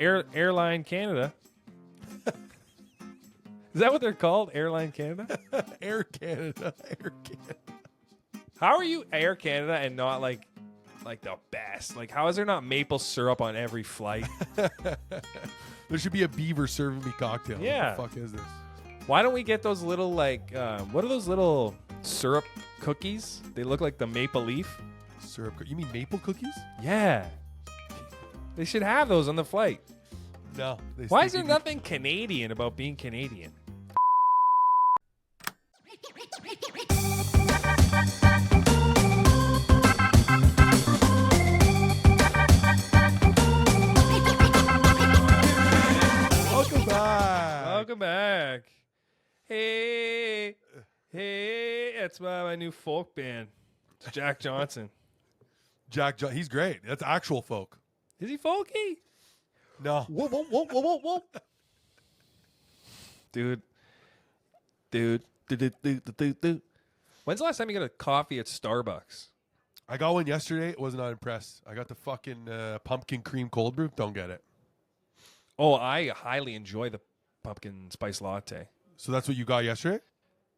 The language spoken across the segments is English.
Airline Canada. Is that what they're called? Airline Canada? Air Canada. Air Canada. How are you Air Canada and not like the best? Like, how is there not maple syrup on every flight? There should be a beaver serving me cocktails. Yeah. What the fuck is this? Why don't we get those little what are those little syrup cookies? They look like the maple leaf. Syrup. You mean maple cookies? Yeah. They should have those on the flight. No. Why is there nothing Canadian about being Canadian? Welcome back. Welcome back. Hey, that's my new folk band. It's Jack Johnson. He's great. That's actual folk. Is he folky? No. Whoa, whoa, whoa, whoa, whoa, whoa. Dude. When's the last time you got a coffee at Starbucks? I got one yesterday. Was not impressed. I got the fucking pumpkin cream cold brew. Don't get it. Oh, I highly enjoy the pumpkin spice latte. So that's what you got yesterday?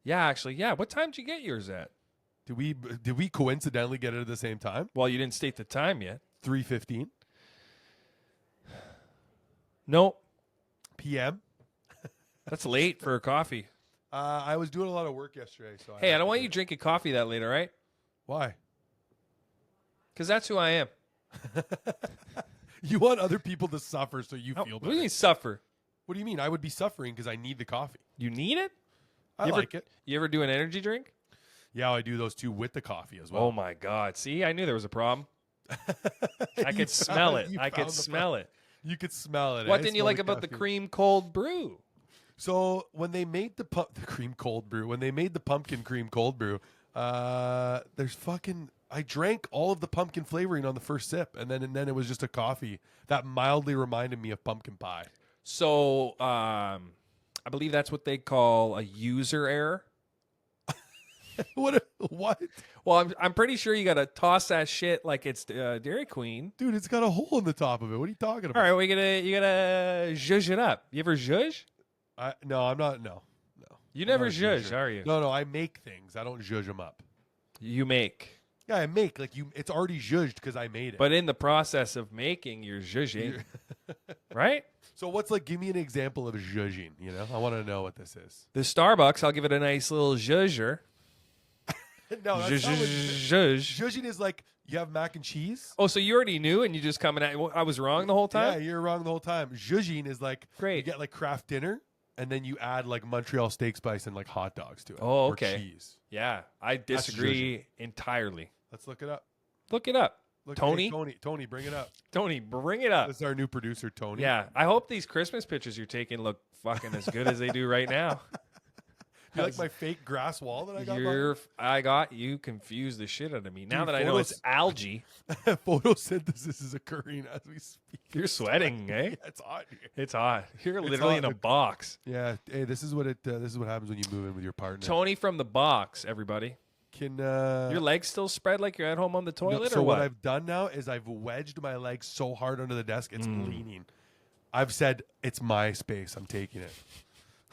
Yeah, actually, yeah. What time did you get yours at? Did we coincidentally get it at the same time? Well, you didn't state the time yet. 3:15 No, p.m. that's late for a coffee. I was doing a lot of work yesterday, so Hey, I don't want you drinking coffee that late, all right? Why? Because that's who I am. You want other people to suffer so you feel What do better. you mean suffer? What do you mean? I would be suffering because I need the coffee. You need it? I like it. You ever do an energy drink? Yeah, I do those two with the coffee as well. Oh, my God. See, I knew there was a problem. I could smell it. I could smell it. You could smell it. What eh? didn't you Smell like the about the caffeine. cream cold brew? So when they made the cream cold brew, when they made the pumpkin cream cold brew, there's fucking. I drank all of the pumpkin flavoring on the first sip, and then it was just a coffee that mildly reminded me of pumpkin pie. So I believe that's what they call a user error. What? Well, I'm pretty sure you got to toss that shit like it's Dairy Queen. Dude, it's got a hole in the top of it. What are you talking about? All right, you gotta zhuzh it up. You ever zhuzh? No, I'm not. No. You I'm never not a zhuzh, zhuzher. are you? No, I make things. I don't zhuzh them up. You make. Yeah, I make it's already zhuzhed because I made it. But in the process of making, you're zhuzhing, right? So give me an example of zhuzhing, you know? I want to know what this is. The Starbucks, I'll give it a nice little zhuzher. No, that's not what Zhuzh. zhuzhing is like you have mac and cheese. Oh, so you already knew and you just coming at I was wrong the whole Yeah, time? you're wrong the whole time. Zhuzhing is like Great. you get like craft dinner and then you add like Montreal steak spice and like hot dogs to it. Oh, or okay. cheese. Yeah, I disagree entirely. Let's look it up. Look it up. Look, Tony? hey, Tony, bring it up. Tony, bring it up. This is our new producer, Tony. Yeah, I hope these Christmas pictures you're taking look fucking as good as they do right now. You like my fake grass wall that I got? You confused the shit out of me. Now Dude, that I know it's algae, Photosynthesis is occurring as we speak. you're sweating, eh? Yeah, it's hot here. It's hot. You're literally in a hot. box. Yeah. Hey, this is what happens when you move in with your partner. Tony from the box, everybody. Can Your legs still spread like you're at home on the toilet, so or what what? I've done now is I've wedged my legs so hard under the desk it's leaning. I've said it's my space. I'm taking it.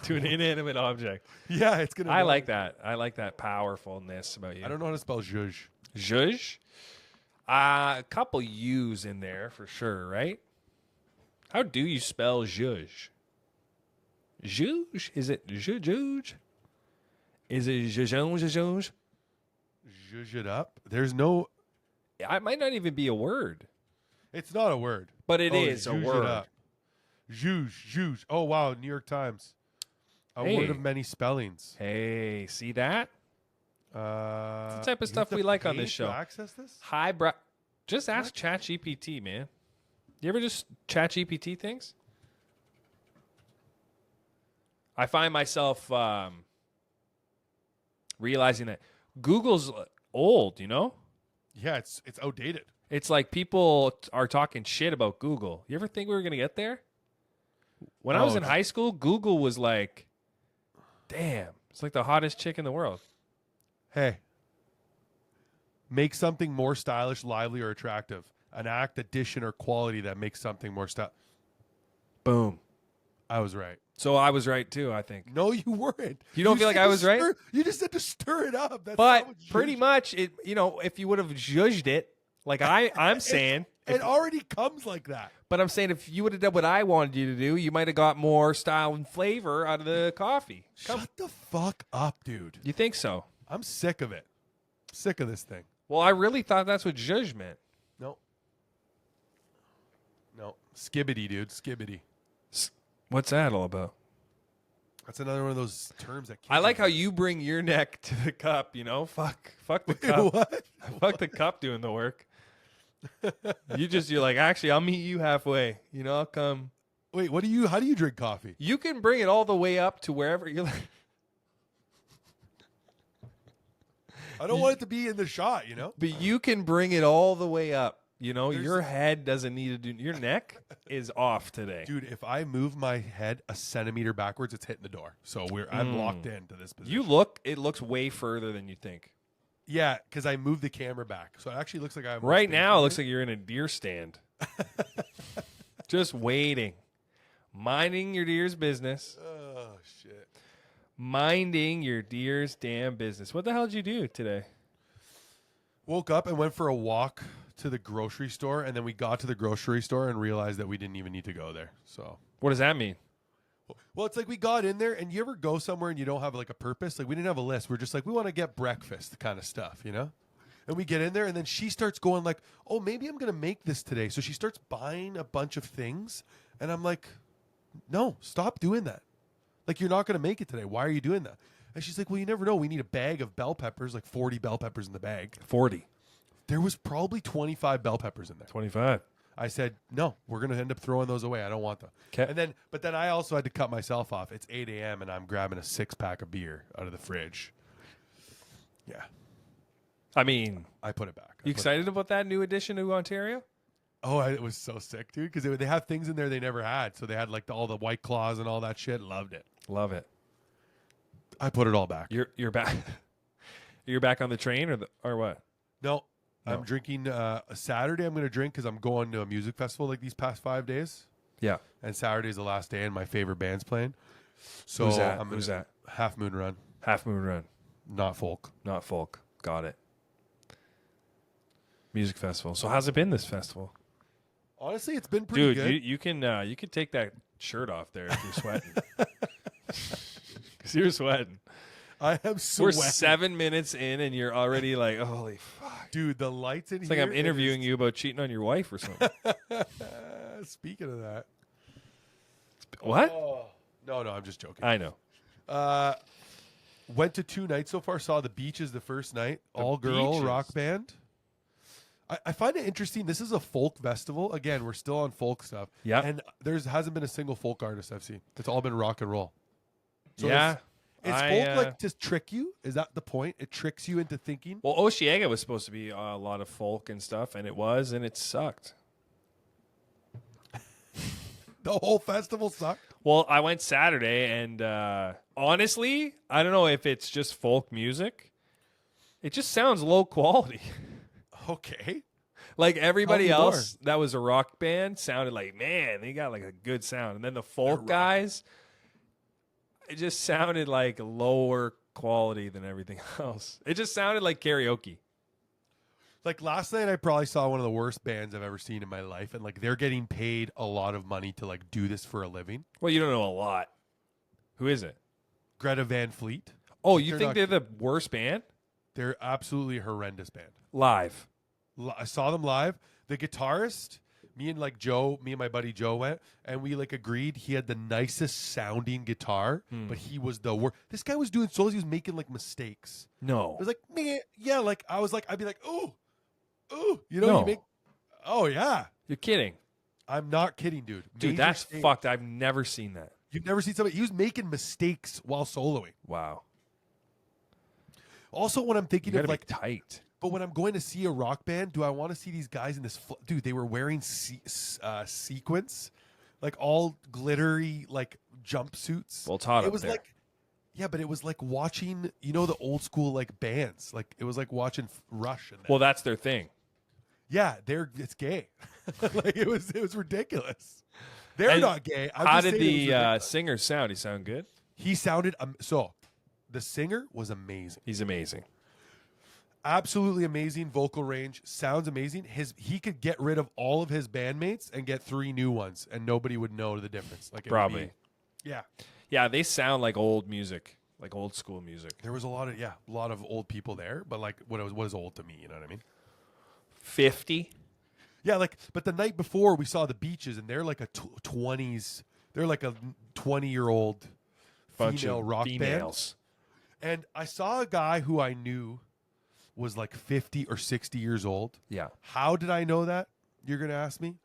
To an inanimate object. Yeah, it's gonna. I like that. I like that powerfulness about you. I don't know how to spell zhuzh. Zhuzh? A couple U's in there for sure, right? How do you spell zhuzh? Zhuzh? Is it zhuzh? Is it zhuzh? Zhuzh it up. There's no. It might not even be a word. It's not a word. But it is a zhuzh word. It up. Zhuzh. Oh wow, New York Times. A Hey. word of many spellings. Hey, see that? That's the type of stuff we like on this show. Access this? Highbrow. Just ask ChatGPT, man. You ever just ChatGPT things? I find myself realizing that Google's old, you know? Yeah, it's outdated. It's like people are talking shit about Google. You ever think we were going to get there? When I was in high school, Google was like, damn, it's like the hottest chick in the world. Hey, make something more stylish, lively, or attractive. An act, addition, or quality that makes something more Boom. I was right. So I was right too, I think. No, you weren't. You don't feel like said I to was right? You just said to stir it up. That's not But what pretty zhuzh- much, if you would have zhuzhed it, like I'm saying, It already comes like that. but I'm saying if you would have done what I wanted you to do, you might have got more style and flavor out of the coffee. Shut the fuck up, dude. You think so? I'm sick of it. Sick of this thing. Well, I really thought that's what zhuzh meant. No. No. Skibbity, dude. Skibbity. What's that all about? That's another one of those terms that kids I like are- how you bring your neck to the cup, Fuck the cup. What? Fuck the cup doing the work. You're like, actually, I'll meet you halfway. I'll come. Wait, how do you drink coffee? You can bring it all the way up to wherever you're like. I don't want it to be in the shot, But you can bring it all the way up. Your head doesn't need to do. Your neck is off today. Dude, if I move my head a centimeter backwards, it's hitting the door. So I'm locked into this position. It looks way further than you think. Yeah, because I moved the camera back. So it actually looks like I'm Right now, it looks like you're in a deer stand. Just waiting. Minding your deer's business. Oh, shit. Minding your deer's damn business. What the hell did you do today? Woke up and went for a walk to the grocery store, and then we got to the grocery store and realized that we didn't even need to go there. So, What does that mean? well, it's like we got in there, and you ever go somewhere and you don't have like a purpose? Like we didn't have a list. We're just like, we want to get breakfast kind of stuff, And we get in there, and then she starts going like, oh, maybe I'm going to make this today. So she starts buying a bunch of things, and I'm like, no, stop doing that. Like, you're not going to make it today. Why are you doing that? And she's like, well, you never know. We need a bag of bell peppers, like 40 bell peppers in the bag. 40. There was probably 25 bell peppers in there. 25. I said, no, we're going to end up throwing those away. I don't want them. 'Kay. But then I also had to cut myself off. It's 8 a.m. and I'm grabbing a 6-pack of beer out of the fridge. Yeah, I mean, I put it back. you excited about that new addition to Ontario? It was so sick, dude, because they have things in there they never had. So they had like all the White Claws and all that shit. Loved it. Love it. I put it all back. You're back. You're back on the train or what? No, No. I'm drinking a Saturday. I'm going to drink because I'm going to a music festival like these past 5 days. Yeah. And Saturday's the last day, and my favorite band's playing. So Who's that? I'm Who's that? Half Moon Run, Half Moon Run, not folk. not folk. Got it. Music festival. So how's it been this festival, Honestly, it's been pretty dude? good. You can take that shirt off there if you're sweating. Because you're sweating. I am We're sweating. 7 minutes in, and you're already like, holy fuck. Dude, the lights in It's here. like I'm interviewing you about cheating on your wife or something. Speaking of that. What? Oh. No, I'm just joking. I know. Went to 2 nights so far. Saw the Beaches the first night. All-girl Beaches. rock band. I find it interesting. This is a folk festival. Again, we're still on folk stuff. Yeah. And hasn't been a single folk artist I've seen. It's all been rock and roll. So Yeah. Is folk like to trick you? Is that the point? It tricks you into thinking? Well, Osheaga was supposed to be a lot of folk and stuff, and it sucked. The whole festival sucked? Well, I went Saturday, and honestly, I don't know if it's just folk music. It just sounds low quality. Okay. Like everybody Tell me else that was a rock band sounded like, man, they got like a good sound. And then the folk guys, it just sounded like lower quality than everything else. It just sounded like karaoke. Like last night, I probably saw one of the worst bands I've ever seen in my life, and like they're getting paid a lot of money to like do this for a living. Well, you don't know a lot. Who is it? Greta Van Fleet. Oh, you think not- they're the worst band? They're absolutely a horrendous band. Live. I saw them live. The guitarist, me and my buddy Joe went, and we like agreed he had the nicest sounding guitar, but he was the worst. This guy was doing solos. He was making like mistakes. No. It was like, man, yeah, like I was like, I'd be like, ooh, you No. you make, oh yeah. You're kidding. I'm not kidding, dude. Dude, Major that's stage. fucked. I've never seen that. You've never seen somebody. He was making mistakes while soloing. Wow. Also, when I'm thinking You of gotta like, be tight. but when I'm going to see a rock band, do I want to see these guys in this? Dude, they were wearing sequins, like all glittery, like jumpsuits. Well, it's hot It up was there. like, yeah, but it was like watching, the old school like bands. Like it was like watching Rush. And Well, that's their thing. yeah, it's gay. Like it was ridiculous. They're And not gay. I'm how just did saying it was the ridiculous. singer sound? He sound good? He sounded so. The singer was amazing. He's amazing. Absolutely amazing vocal range. Sounds amazing. He could get rid of all of his bandmates and get 3 new ones, and nobody would know the difference. Like it would Probably. be- yeah. Yeah, they sound like old music, like old school music. There was a lot of old people there, but like what is old to me, you know what I mean? 50? Yeah, but the night before we saw the Beaches, and they're like a 20s. They're like a 20-year-old Bunch female of rock females. band. And I saw a guy who I knew was like 50 or 60 years old. Yeah. How did I know that? You're going to ask me.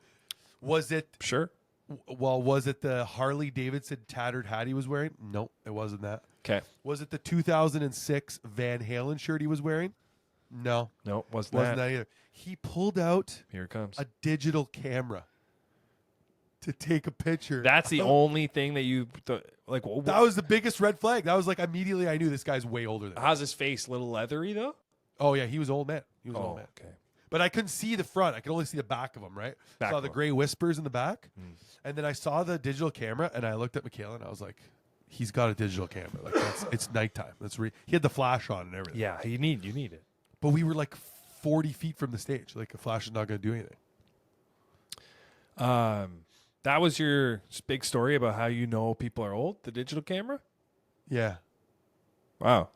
Was it Sure. the Harley Davidson tattered hat he was wearing? No, it wasn't that. Okay. Was it the 2006 Van Halen shirt he was wearing? No, No, wasn't wasn't that. that either. He pulled out Here it comes. a digital camera to take a picture. That's the only thing that you like. That was the biggest red flag. That was like immediately I knew this guy's way older than me. How's his face? A little leathery though. Oh yeah, he was an old man. He was an Oh, old man. okay. But I couldn't see the front. I could only see the back of him, right? Back saw of the him. gray whispers in the back. And then I saw the digital camera, and I looked at Michaela, and I was like, he's got a digital camera. Like it's nighttime. He had the flash on and everything. Yeah, you need it. But we were like 40 feet from the stage. Like a flash is not going to do anything. That was your big story about how you know people are old. The digital camera. Yeah. Wow.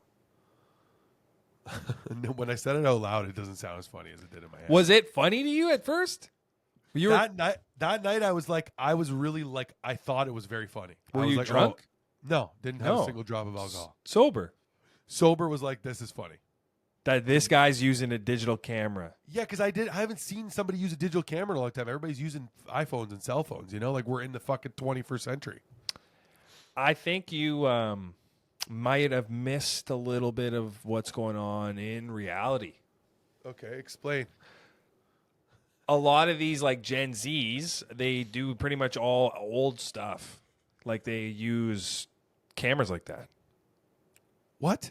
And then when I said it out loud, it doesn't sound as funny as it did in my head. Was it funny to you at first? You were that night, I was really like, I thought it was very funny. I Were was you like, drunk? oh, no, didn't have No. a single drop of alcohol. sober. Sober was like, this is funny. That this guy's using a digital camera. Yeah, because I haven't seen somebody use a digital camera in a long time. Everybody's using iPhones and cell phones, like we're in the fucking 21st century. I think you might have missed a little bit of what's going on in reality. Okay, explain. A lot of these like Gen Zs, they do pretty much all old stuff. Like they use cameras like that. What?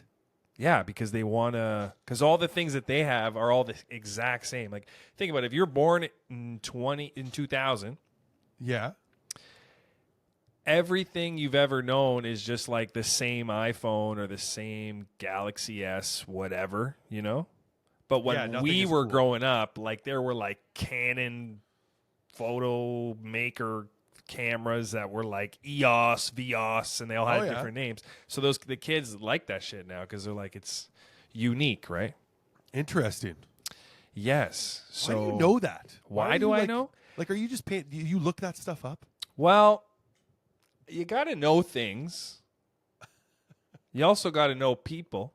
Yeah, because they want to, because all the things that they have are all the exact same. Like think about it. If you're born in 2000, Yeah. everything you've ever known is just like the same iPhone or the same Galaxy S, whatever, But when nothing we is were cool. growing up, like there were like Canon photo maker cameras that were like EOS, VOS, and they all had Oh, yeah. different names. So the kids like that shit now because they're like it's unique, right? Interesting. Yes. So Why do you know that? Why are do you, I like- know? Like, are you just paying? You look that stuff up? Well, you got to know things. You also got to know people.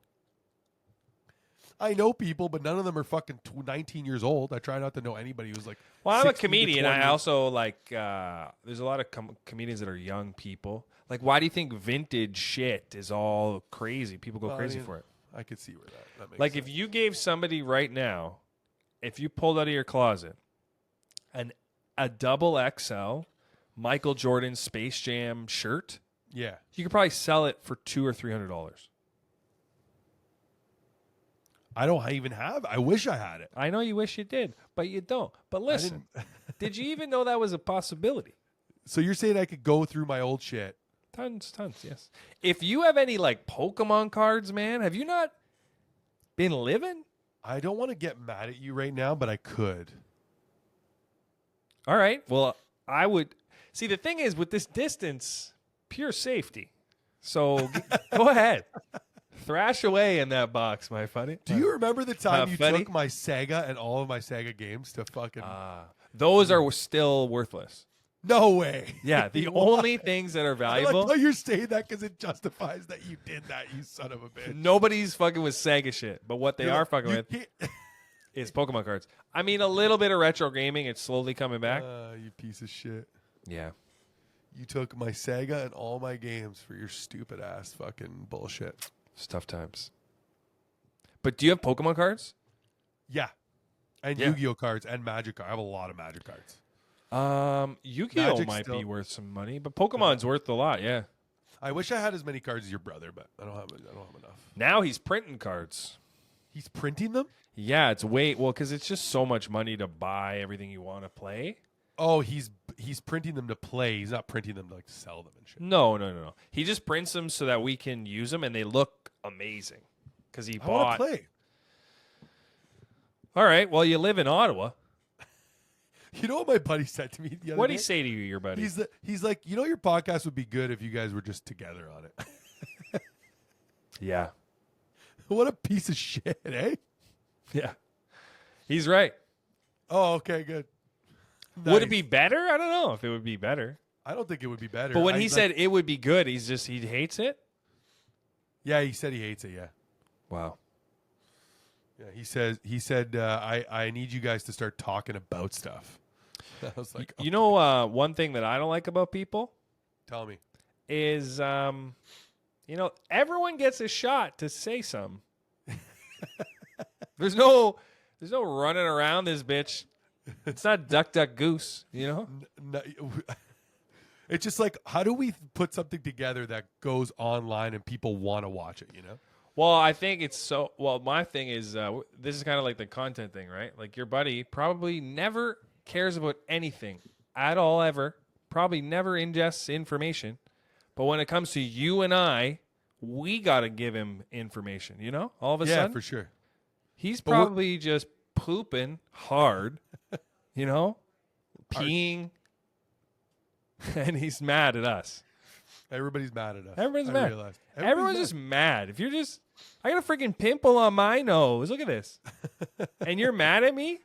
I know people, but none of them are fucking 19 years old. I try not to know anybody who's like. Well, I'm a 16 to comedian. 20. I also like. There's a lot of comedians that are young people. Like, why do you think vintage shit is all crazy? People go crazy for it. I could see where that makes Like, sense. if you gave somebody right now, if you pulled out of your closet, a double XL Michael Jordan Space Jam shirt, Yeah. you could probably sell it for $200 or $300. I don't even have. I wish I had it. I know you wish you did, but you don't. But listen, did you even know that was a possibility? So you're saying I could go through my old shit? Tons, yes. If you have any like Pokemon cards, man, have you not been living? I don't want to get mad at you right now, but I could. All right. Well, I would see. The thing is, with this distance, pure safety. So go ahead, thrash away in that box, my buddy. Do you remember the time you funny? took my Sega and all of my Sega games to fucking? Those are still worthless. No way. Yeah, the Why? only things that are I valuable. like how you're saying that because it justifies that you did that, you son of a bitch. Nobody's fucking with Sega shit, but what they You're are like, fucking you with can't- is Pokemon cards. I mean, a little bit of retro gaming. It's slowly coming back. You piece of shit. Yeah. You took my Sega and all my games for your stupid ass fucking bullshit. It's tough times. But do you have Pokemon cards? Yeah. And Yeah. Yu-Gi-Oh cards and Magic cards. I have a lot of Magic cards. Yu-Gi-Oh Magic's might be still- worth some money, but Pokemon's worth a lot, yeah. I wish I had as many cards as your brother, but I don't have enough. Now he's printing cards. He's printing them? Yeah, it's because it's just so much money to buy everything you want to play. Oh, he's he's printing them to play. He's not printing them to like sell them and shit. No. He just prints them so that we can use them, and they look amazing. Because he I want bought. to play. All right. Well, you live in Ottawa. You know what my buddy said to me the other What day? did he say to you, your buddy? He's like, you know, your podcast would be good if you guys were just together on it. Yeah. What a piece of shit, eh? Yeah. He's right. Oh, okay, good. Would it Nice. be better? I don't know if it would be better. I don't think it would be better. But when I- he like- said it would be good, he hates it. yeah, he said he hates it. Yeah, Wow. yeah. He said I need you guys to start talking about stuff. I was like, You know, one thing that I don't like about people tell me. is, everyone gets a shot to say something. There's no running around this bitch. It's not duck, duck, goose, you know? It's just like, how do we put something together that goes online and people want to watch it? You know? Well, I think it's so. Well, my thing is, this is kind of like the content thing, right? Like your buddy probably never cares about anything at all, ever. Probably never ingests information. But when it comes to you and I, we got to give him information, you know? All of a Yeah, sudden. for sure. He's But we're- probably just pooping hard, you know? Peeing. And he's mad at us. Everybody's mad at us. Everyone's I mad. realized. Everyone's just mad. If you're just, I got a freaking pimple on my nose. Look at this. And you're mad at me?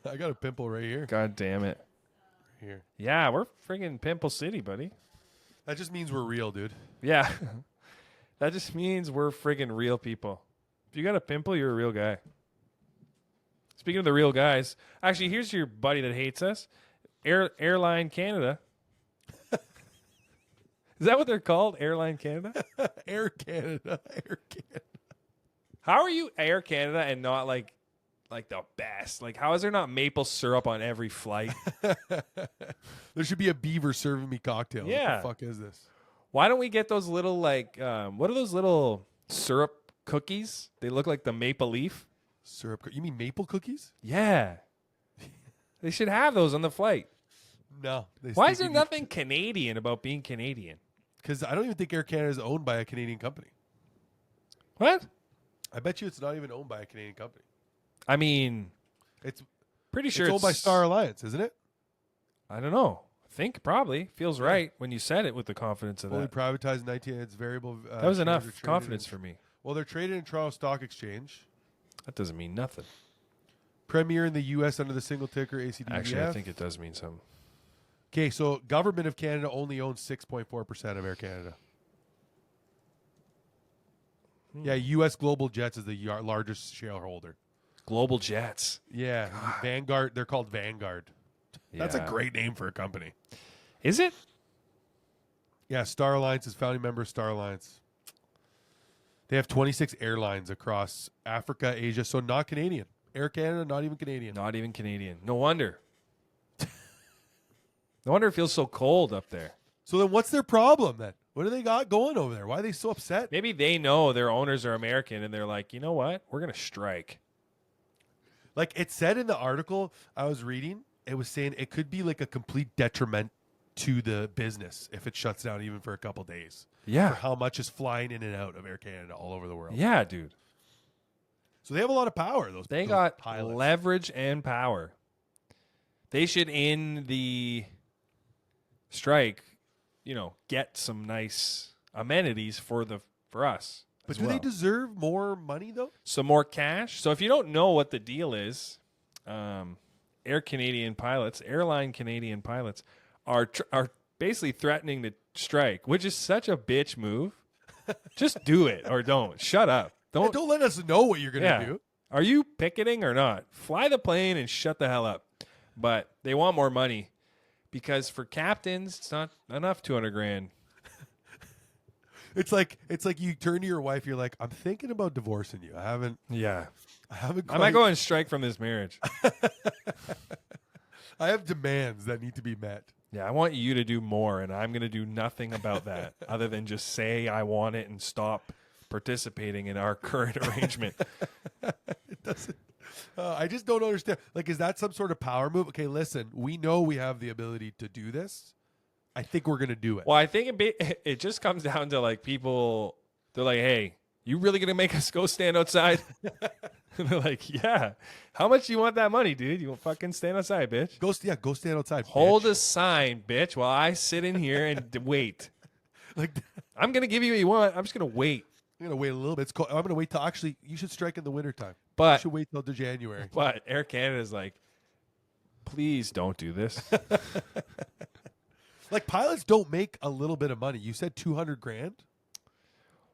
I got a pimple right here. God damn it. Here. Yeah, we're freaking Pimple City, buddy. That just means we're real, dude. Yeah. That just means we're friggin' real people. If you got a pimple, you're a real guy. Speaking of the real guys, actually, here's your buddy that hates us. Airline Canada. Is that what they're called? Airline Canada? Air Canada. Air Canada. How are you Air Canada and not like the best? Like, how is there not maple syrup on every flight? There should be a beaver serving me cocktails. Yeah. What the fuck is this? Why don't we get those little what are those little syrup cookies? They look like the maple leaf. Syrup. You mean maple cookies? Yeah. They should have those on the flight. No. Why is there nothing Canadian about being Canadian? Because I don't even think Air Canada is owned by a Canadian company. What? I bet you it's not even owned by a Canadian company. I mean, It's pretty sure it's owned by Star Alliance, isn't it? I don't know. I think probably feels right when you said it with the confidence of Fully that. privatized 19. It's variable. That was shares are enough traded confidence in- for me. Well, they're traded in Toronto Stock Exchange. That doesn't mean nothing. Premier in the U.S. under the single ticker ACDVF. Actually, I think it does mean something. Okay, so Government of Canada only owns 6.4% of Air Canada. Yeah, U.S. Global Jets is the largest shareholder. Global Jets. Yeah, Vanguard. They're called Vanguard. That's a Yeah. great name for a company. Is it? Yeah, Star Alliance is founding member of Star Alliance. They have 26 airlines across Africa, Asia, so not Canadian. Air Canada, not even Canadian. Not even Canadian. No wonder. No wonder it feels so cold up there. So then what's their problem then? What do they got going over there? Why are they so upset? Maybe they know their owners are American and they're like, you know what? We're going to strike. Like it said in the article I was reading, it was saying it could be like a complete detriment to the business if it shuts down even for a couple days. For Yeah. how much is flying in and out of Air Canada all over the world. Yeah, dude. So they have a lot of power, those They those got pilots. leverage and power. They should, in the strike, get some nice amenities for us. But as do well. they deserve more money though? Some more cash. So if you don't know what the deal is, Airline Canadian pilots are basically threatening to strike, which is such a bitch move. Just do it or don't. Shut up. Don't let us know what you're going to do. Are you picketing or not? Fly the plane and shut the hell up. But they want more money because for captains, it's not enough 200 grand. It's like you turn to your wife, you're like, I'm thinking about divorcing you. I haven't Yeah. quite, I might go and strike from this marriage. I have demands that need to be met. Yeah, I want you to do more, and I'm going to do nothing about that other than just say I want it and stop participating in our current arrangement. It doesn't. I just don't understand. Like, is that some sort of power move? Okay, listen, we know we have the ability to do this. I think we're gonna do it. Well, I think it just comes down to like people. They're like, "Hey, you really gonna make us go stand outside?" And they're like, "Yeah. How much do you want that money, dude? You want fucking stand outside, bitch? Go stand outside. Hold bitch. a sign, bitch, while I sit in here and wait. Like, I'm gonna give you what you want. I'm just gonna wait." I'm gonna wait a little bit. It's cold. I'm gonna wait till actually. You should strike in the wintertime. You But should wait till the January. but Air Canada's like, please don't do this. Like, pilots don't make a little bit of money. You said $200,000.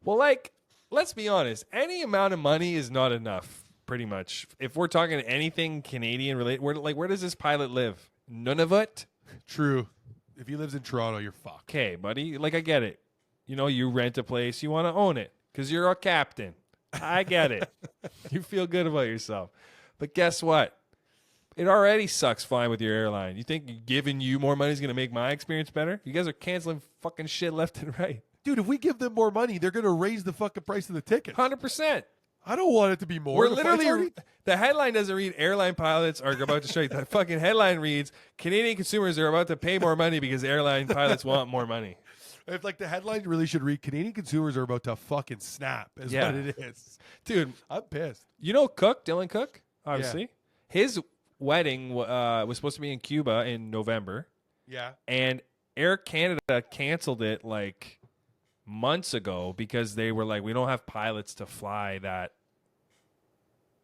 Well, like, let's be honest. Any amount of money is not enough. Pretty much. If we're talking anything Canadian related, where does this pilot live? Nunavut. True. If he lives in Toronto, you're fucked. Okay, buddy. Like, I get it. You know, you rent a place, you want to own it because you're a captain. I get it. You feel good about yourself. But guess what? It already sucks flying with your airline. You think giving you more money is going to make my experience better? You guys are canceling fucking shit left and right. Dude, if we give them more money, they're gonna raise the fucking price of the tickets. 100%. I don't want it to be more. We're The flight's literally, already- the headline doesn't read airline pilots are about to strike. The fucking headline reads Canadian consumers are about to pay more money because airline pilots want more money. If like the headline really should read, Canadian consumers are about to fucking snap. Is Yeah. what it is. Dude, I'm pissed. you know Cook, Dylan Cook, obviously. His wedding was supposed to be in Cuba in November, Yeah. and Air Canada canceled it like months ago because they were like, we don't have pilots to fly that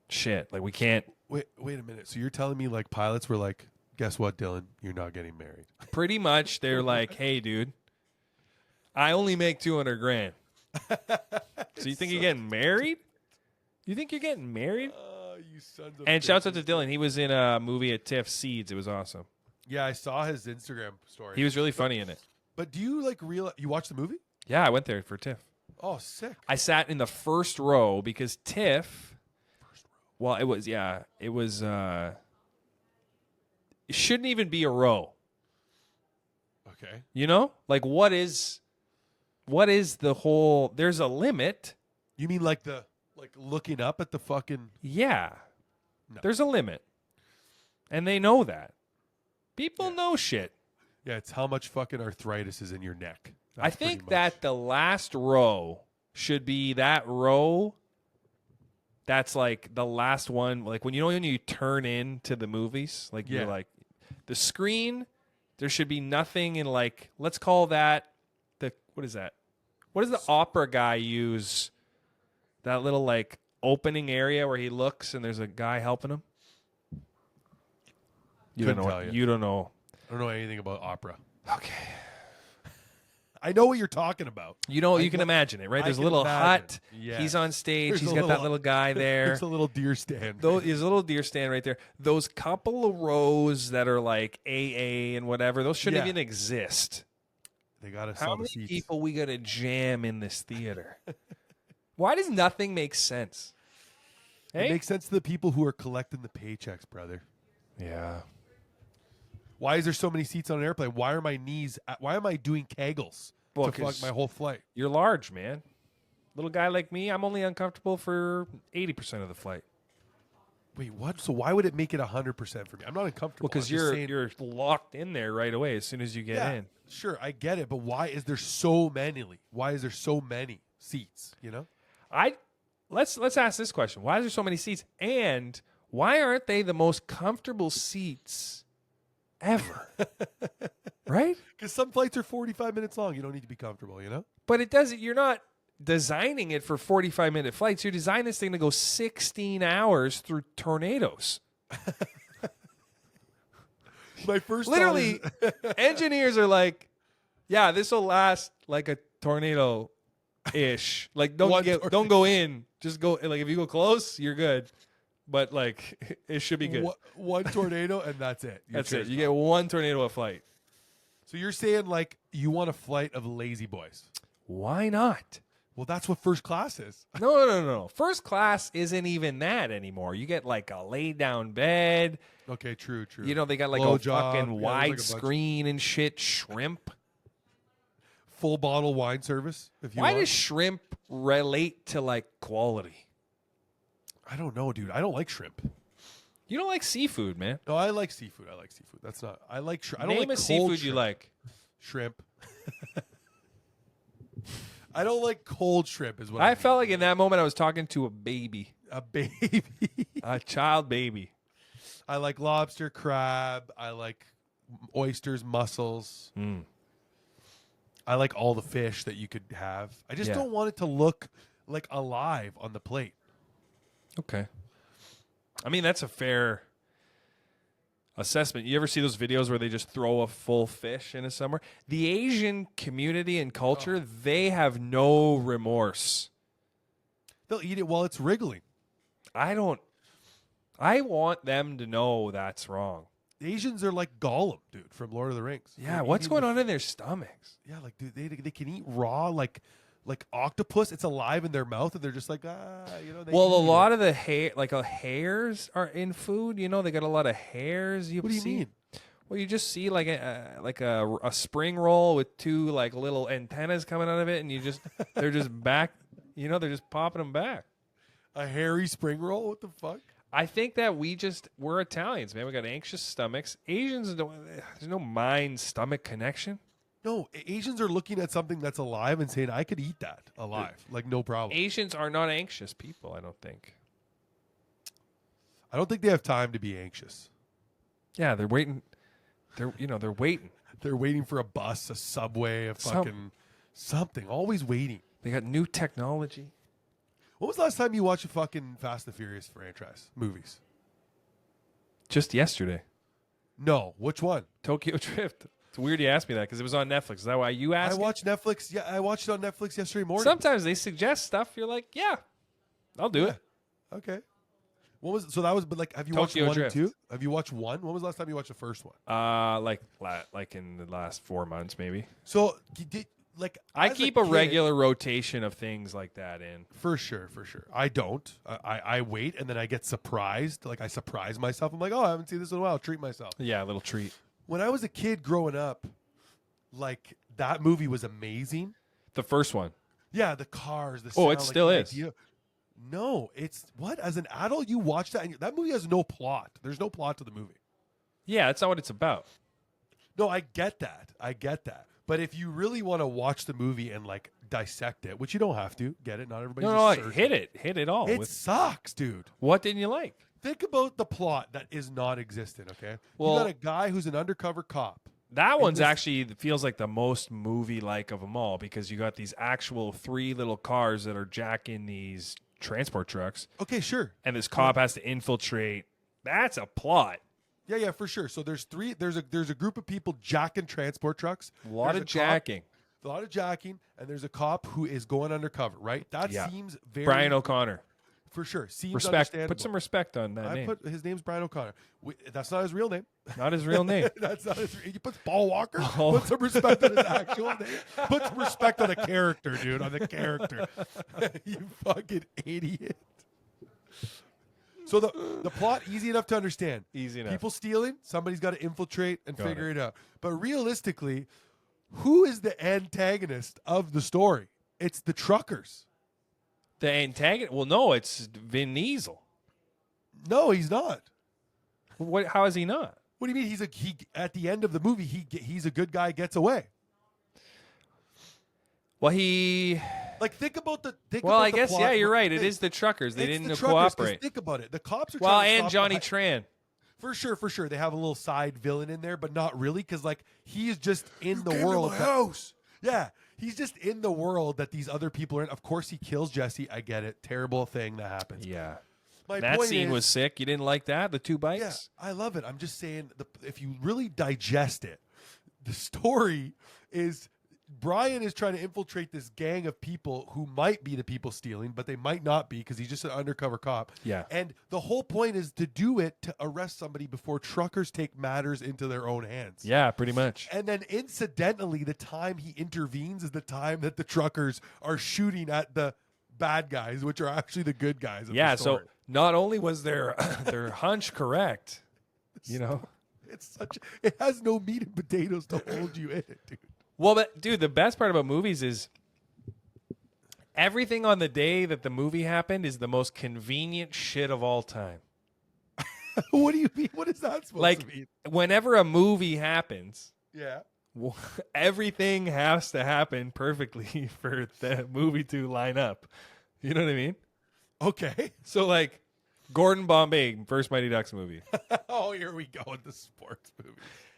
shit. Like, we can't. Wait a minute. So you're telling me like pilots were like, guess what, Dylan? You're not getting married. Pretty much, they're like, hey, dude, I only make $200,000. So you think you're getting married? You think you're getting married? You sons of And shouts out to bitches. Dylan. He was in a movie at TIFF Seeds. It was awesome. Yeah, I saw his Instagram story. He was really funny in it. But do you like realize you watched the movie? Yeah, I went there for TIFF. Oh, sick. I sat in the first row because TIFF. Well, it was it shouldn't even be a row. Okay. You know? Like what is the whole there's a limit. You mean like looking up at the fucking Yeah. No. There's a limit. And they know that. People know shit. Yeah, it's how much fucking arthritis is in your neck. I That's pretty think much- that the last row should be that row that's like the last one. Like when you turn into the movies, like Yeah. you're like the screen, there should be nothing in like, let's call that what is that? What does the opera guy use? That little like opening area where he looks and there's a guy helping him? You Couldn't don't know. tell you. You don't know. I don't know anything about opera. Okay. I know what you're talking about. You know, I you can know- imagine it, right? I There's a can little imagine. hut. Yes. He's on stage. There's He's a got that little- little guy there. There's a little deer stand. There's a little deer stand right there. Those couple of rows that are like AA and whatever, those shouldn't Yeah. even exist. They got to How sell the many seats. people we got to jam in this theater? Why does nothing make sense? It Hey? makes sense to the people who are collecting the paychecks, brother. Yeah. Why is there so many seats on an airplane? Why am I doing kegels Well, to fuck 'cause- my whole flight? You're large, man. Little guy like me, I'm only uncomfortable for 80% of the flight. Wait, what? So why would it make it 100% for me? I'm not uncomfortable. Well, because I'm just saying- you're locked in there right away as soon as you get yeah, in. sure, I get it, but why is there so many? Why is there so many seats? You know? Let's ask this question. Why is there so many seats? And why aren't they the most comfortable seats ever? Right? Because some flights are 45 minutes long. You don't need to be comfortable. You know? But it doesn't you're not designing it for 45-minute flights. You're designing this thing to go 16 hours through tornadoes. My first thought Literally, is- engineers are like, yeah, this will last like a tornado ish. Like One don't go in. Just go like if you go close, you're good. But like it should be good. one tornado and that's it. Your That's it. chair's You gone. get one tornado a flight. So you're saying like you want a flight of lazy boys? Why not? Well, that's what first class is. No. First class isn't even that anymore. You get like a laid down bed. Okay, true. You know, they got like Blow a job. fucking Yeah, there's like a bunch. widescreen and shit. Shrimp. Full bottle wine service. If you Why want. does shrimp relate to like quality? I don't know, dude. I don't like shrimp. You don't like seafood, man. No, I like seafood. I like seafood. That's not. I like. I don't Name like a cold seafood shrimp. you like. Shrimp. I don't like cold shrimp. Is what I felt like in that moment I was talking to a baby, a baby. a child baby. I like lobster, crab. I like oysters, mussels. Mm. I like all the fish that you could have. I just Yeah. don't want it to look like alive on the plate. Okay. I mean, that's a fair assessment. You ever see those videos where they just throw a full fish into somewhere? The Asian community and culture, they have no remorse. They'll eat it while it's wriggling. I want them to know that's wrong. The Asians are like Gollum, dude, from Lord of the Rings. Yeah, They're what's eating going on in their stomachs? Yeah, like dude, they can eat raw like octopus. It's alive in their mouth, and they're just like They Well, a eat lot it. of the hairs are in food. You know, they got a lot of hairs. What do you see. mean? Well, you just see like a spring roll with two like little antennas coming out of it, and they're just back. You know, they're just popping them back. A hairy spring roll? What the fuck? I think that we're Italians, man. We got anxious stomachs. Asians there's no mind stomach connection. No, Asians are looking at something that's alive and saying, "I could eat that alive, like no problem." Asians are not anxious people. I don't think. I don't think they have time to be anxious. Yeah, they're waiting. They're waiting. They're waiting for a bus, a subway, a fucking something. Always waiting. They got new technology. When was the last time you watched a fucking Fast and Furious franchise movies? Just yesterday, No, which one? Tokyo Drift. It's weird you asked me that because it was on Netflix. Is that why you asked? I watched Netflix. Yeah, I watched it on Netflix yesterday morning. Sometimes they suggest stuff. You're like, yeah, I'll do it. Okay. What was so that was? But like, have you Tokyo watched one Drift. and two? Have you watched one? When was the last time you watched the first one? Like in the last 4 months, maybe. So you did like I as keep a kid- regular rotation of things like that in. For sure. I don't. I wait and then I get surprised. Like I surprise myself. I'm like, oh, I haven't seen this in a while. I'll treat myself. Yeah, a little treat. When I was a kid growing up, like that movie was amazing. The first one. Yeah, the cars. The Oh, sound, it like, still the is. idea. No, it's what? As an adult, you watch that and that movie has no plot. There's no plot to the movie. Yeah, that's not what it's about. No, I get that. But if you really want to watch the movie and like dissect it, which you don't have to, get it? Not everybody. No, just hit it all. It sucks, dude. What didn't you like? Think about the plot that is not existent. Okay, Well- you got a guy who's an undercover cop. That one's this- actually feels like the most movie-like of them all because you got these actual 3 little cars that are jacking these transport trucks, Okay, sure. and this cop has to infiltrate. That's a plot. Yeah, for sure. So there's three. There's a group of people jacking transport trucks. A lot There's of a cop- jacking. a lot of jacking, and there's a cop who is going undercover. Right? That Yeah. seems very Brian O'Connor. for sure. Seems Respect. understandable. Put some respect on that I name. put his name's Brian O'Connor. That's not his real name. Not his real name. That's not his. You put Paul Walker. Oh. Put some respect on his actual name. Put some respect on the character, dude. On the character. You fucking idiot. So the plot easy enough to understand. Easy enough. People stealing. Somebody's got to infiltrate and Got figure it out. But realistically, who is the antagonist of the story? It's the truckers. The antagonist. Well, no, it's Vin Diesel. No, he's not. What? How is he not? What do you mean? He at the end of the movie, he's a good guy, gets away. Well, he. Like think about the. Well, about I the guess plot. yeah, you're right. It Hey, is the truckers. They it's didn't the truckers, 'cause cooperate. Think about it. The cops are Well, trying to and stop Johnny the Tran. For sure. They have a little side villain in there, but not really, because like he is just in the came to world. my house. Yeah, he's just in the world that these other people are in. Of course, he kills Jesse. I get it. Terrible thing that happens. Yeah. My That point scene is, was sick. You didn't like that? The 2 bites? Yeah, I love it. I'm just saying, if you really digest it, the story is Brian is trying to infiltrate this gang of people who might be the people stealing, but they might not be because he's just an undercover cop. Yeah. And the whole point is to do it to arrest somebody before truckers take matters into their own hands. Yeah, pretty much. And then incidentally, the time he intervenes is the time that the truckers are shooting at the bad guys, which are actually the good guys. Of Yeah, the so story. not only was their their hunch correct, you know. it has no meat and potatoes to hold you in it, dude. Well, but dude, the best part about movies is everything on the day that the movie happened is the most convenient shit of all time. What do you mean? What is that supposed to mean? Whenever a movie happens, Yeah. everything has to happen perfectly for the movie to line up. You know what I mean? Okay. So like Gordon Bombay, first Mighty Ducks movie. Oh, here we go with the sports movie.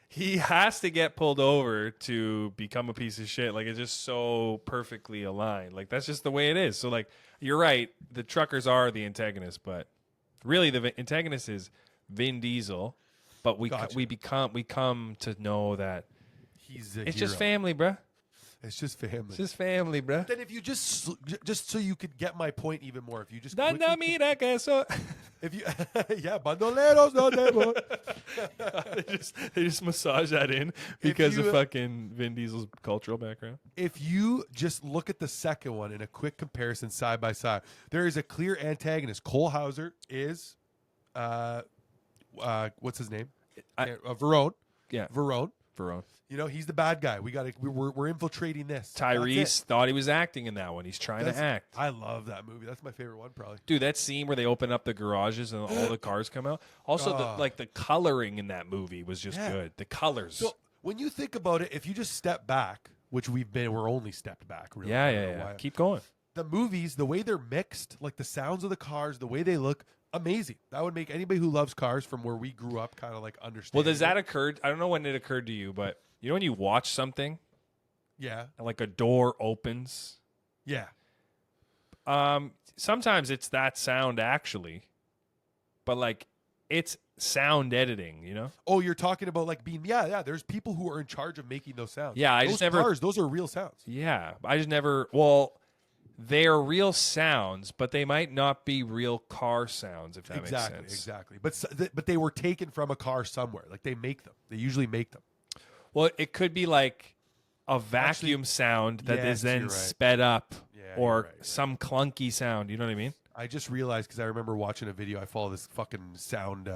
He has to get pulled over to become a piece of shit. Like it's just so perfectly aligned. Like that's just the way it is. So like you're right, the truckers are the antagonist, but really the antagonist is Vin Diesel. But Gotcha. we come to know that He's a it's hero. just family, bruh. It's just family. It's just family, bruh. Then if you just so you could get my point even more, if you just No, quickly mira que eso. if you yeah, bandoleros no debo. they just massage that in because you- of fucking Vin Diesel's cultural background. If you just look at the second one in a quick comparison side by side, there is a clear antagonist. Cole Hauser is what's his name? Verone. Yeah, Verone. Verone. You know, he's the bad guy. We're infiltrating this. That's Tyrese it. thought he was acting in that one. He's trying to act. I love that movie. That's my favorite one, probably. Dude, that scene where they open up the garages and all the cars come out. Also, the coloring in that movie was just good. The colors. So when you think about it, if you just step back, which we're only stepped back, really. yeah. Keep going. The movies, the way they're mixed, like the sounds of the cars, the way they look, amazing. That would make anybody who loves cars from where we grew up kind of like understand. Well, does that occur? I don't know when it occurred to you, but you know when you watch something Yeah. and like a door opens? Yeah. Sometimes it's that sound actually, but like it's sound editing, you know? Oh, you're talking about like being there's people who are in charge of making those sounds. Yeah, I those just never cars, those are real sounds. Yeah, I just never. Well, they are real sounds, but they might not be real car sounds. If that makes sense. Exactly. But they were taken from a car somewhere. Like they make them. They usually make them. Well, it could be like a vacuum sound that is yes, then you're right. sped up, Yeah, or you're right. some clunky sound. You know what I mean? I just realized because I remember watching a video. I follow this fucking sound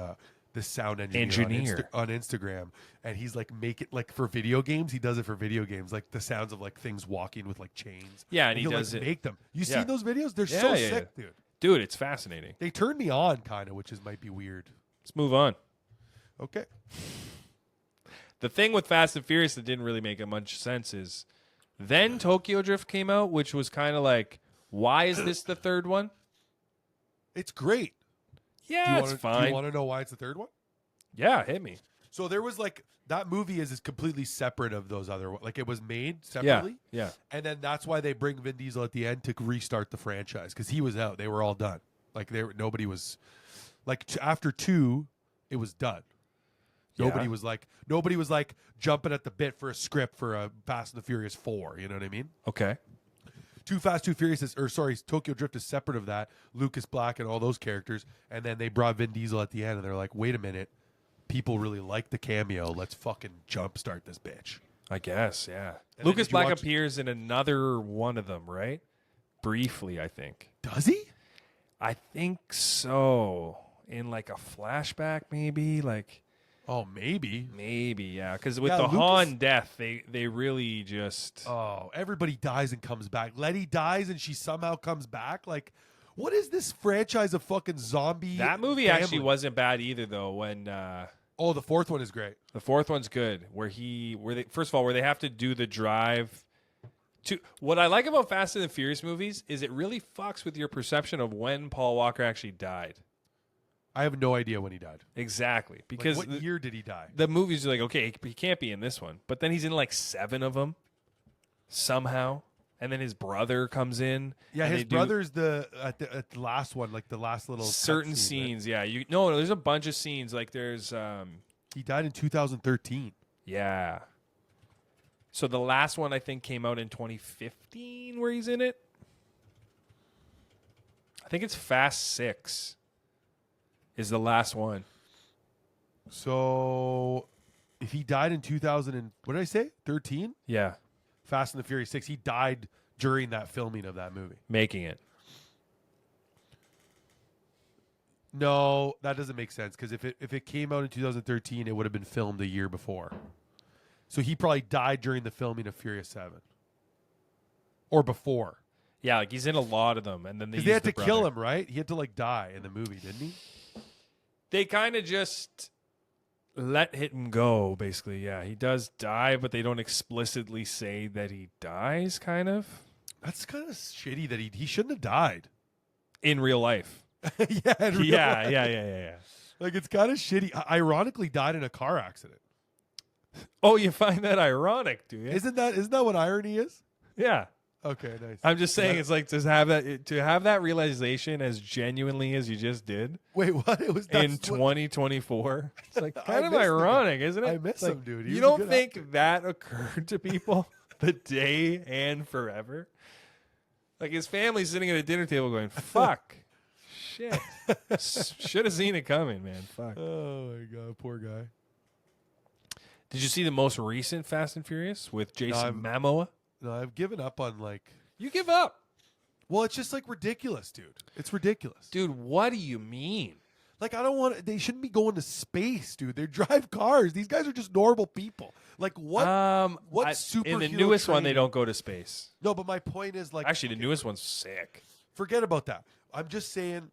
engineer on Instagram, and he's like make it like for video games. He does it for video games, like the sounds of like things walking with like chains. Yeah, and he he'll, does like, it. make them. You Yeah. see those videos? They're Yeah, so yeah, sick, dude. Dude, it's fascinating. They turn me on, kind of, which might be weird. Let's move on. Okay. The thing with Fast and Furious that didn't really make much sense is then Tokyo Drift came out, which was kind of like, why is this the third one? It's great. Yeah, it's Do fine. you want to know why it's the third one? Yeah, hit me. So there was like that movie is completely separate of those other like it was made separately. Yeah. And then that's why they bring Vin Diesel at the end to restart the franchise because he was out. They were all done. Like nobody was like after 2, it was done. Nobody was like jumping at the bit for a script for a Fast and the Furious 4. You know what I mean? Okay. Too Fast, Too Furious Tokyo Drift is separate of that. Lucas Black and all those characters, and then they brought Vin Diesel at the end, and they're like, wait a minute, people really like the cameo. Let's fucking jumpstart this bitch. I guess, yeah. And Lucas did you Black watch- appears in another one of them, right? Briefly, I think. Does he? I think so. In like a flashback, maybe. Like Oh, maybe. yeah. Because with Yeah, the Lucas- Han death, they really just. Oh, everybody dies and comes back. Letty dies and she somehow comes back. Like, what is this franchise of fucking zombie? That movie family? actually wasn't bad either, though. When Oh, the fourth one is great. the fourth one's good, where they first of all where they have to do the drive. To what I like about Fast and the Furious movies is it really fucks with your perception of when Paul Walker actually died. I have no idea when he died. Exactly, because Like, what year did he die? the movies are like, okay, he can't be in this one, but then he's in like 7 of them somehow, and then his brother comes in. Yeah, and his they do brother's at the last one, like the last little certain cutscene, right? scenes. Yeah, no, there's a bunch of scenes. Like there's, He died in 2013. yeah. So the last one I think came out in 2015, where he's in it. I think it's Fast 6. Is the last one. So, if he died in 2000 and what did I say? 13? Yeah, Fast and the Furious 6. He died during that filming of that movie. making it. No, that doesn't make sense because if it came out in 2013, it would have been filmed a year before. So he probably died during the filming of Furious 7 or before. Yeah, like he's in a lot of them, and then they Because they had to kill him, right? He had to like die in the movie, didn't he? use the brother. He had to like die in the movie, didn't he? I think so. Yeah. Okay. They kind of just let him go, basically. Yeah, he does die, but they don't explicitly say that he dies, kind of. That's kind of shitty that he shouldn't have died. In real life. Yeah, in real Yeah, life. yeah. Like, it's kind of shitty. Ironically, died in a car accident. Oh, you find that ironic, do you? Isn't that what irony is? Yeah. Okay, nice. I'm just saying, it's like to have that realization as genuinely as you just did Wait, what? It was in that's what- 2024. It's like kind of missed the guy. ironic, isn't it? I miss It's like, him, dude. He You was a don't good think actor. that occurred to people the day and forever? Like his family's sitting at a dinner table going, "Fuck, shit, should have seen it coming, man. Fuck." Oh my god, poor guy. Did you see the most recent Fast and Furious with Jason Momoa? No, I've given up on like. You give up, Well, it's just like ridiculous, dude. It's ridiculous. dude. What do you mean? Like, I don't want. They shouldn't be going to space, dude. They drive cars. These guys are just normal people. Like, what? What in the superhero newest one, they training- don't go to space. No, but my point is, like, Actually, the okay, newest one's sick. forget about that. I'm just saying,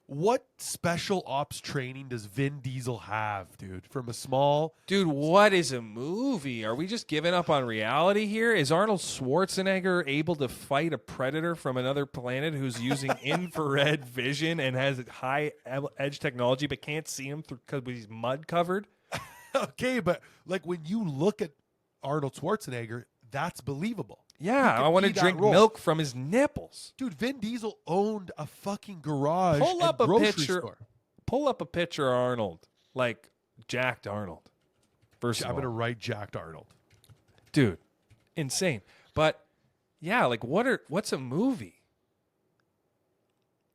what special ops training does Vin Diesel have, dude? From a small. Dude, what is a movie? Are we just giving up on reality here? Is Arnold Schwarzenegger able to fight a predator from another planet who's using infrared vision and has high edge technology but can't see him because he's mud covered? Okay, but like when you look at Arnold Schwarzenegger, that's believable. Yeah, He I want to could be that drink role. milk from his nipples. Dude, Vin Diesel owned a fucking garage Pull and up a grocery picture. store. Pull up a picture of Arnold, like jacked Arnold. First I'm of all, gonna write Jacked Arnold. dude, insane. But yeah, like what's a movie?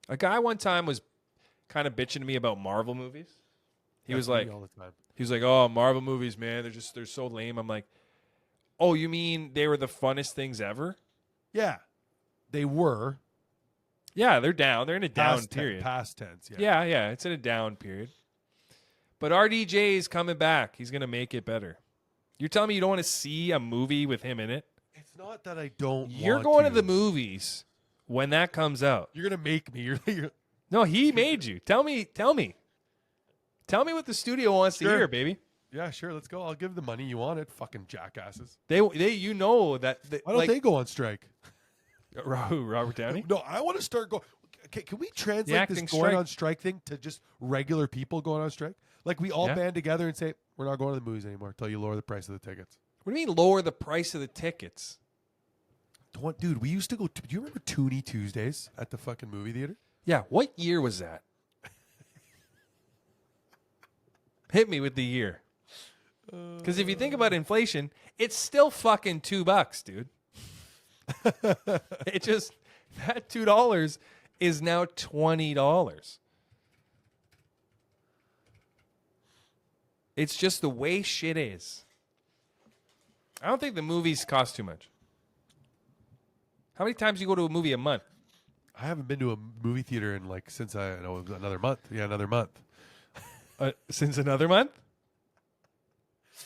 A guy one time was kind of bitching to me about Marvel movies. He was That's me like, all the time. "Oh, Marvel movies, man, they're so lame." I'm like, "Oh, you mean they were the funnest things ever?" Yeah, they were Yeah, they're down. They're in a down period. Past tense. Yeah. Yeah, it's in a down period. But RDJ is coming back. He's going to make it better. You're telling me you don't want to see a movie with him in it? It's not that I don't. You're want going to the movies when that comes out. You're gonna make me. You're No, he made you. Tell me. Tell me what the studio wants to Sure. hear, baby. Yeah, sure. Let's go. I'll give the money. You want it? Fucking jackasses. They you know that Why don't they go on strike? Robert Downey? No, I want to start going. Okay, can we translate this acting going strike. on strike thing to just regular people going on strike? Like we all Yeah. band together and say we're not going to the movies anymore until you lower the price of the tickets. What do you mean lower the price of the tickets? Dude, we used to go. Do you remember Toonie Tuesdays at the fucking movie theater? Yeah, what year was that? Hit me with the year. Because if you think about inflation, it's still fucking $2, dude. It just that $2 is now $20. It's just the way shit is. I don't think the movies cost too much. How many times do you go to a movie a month? I haven't been to a movie theater in like since another month. Yeah, another month. Since another month?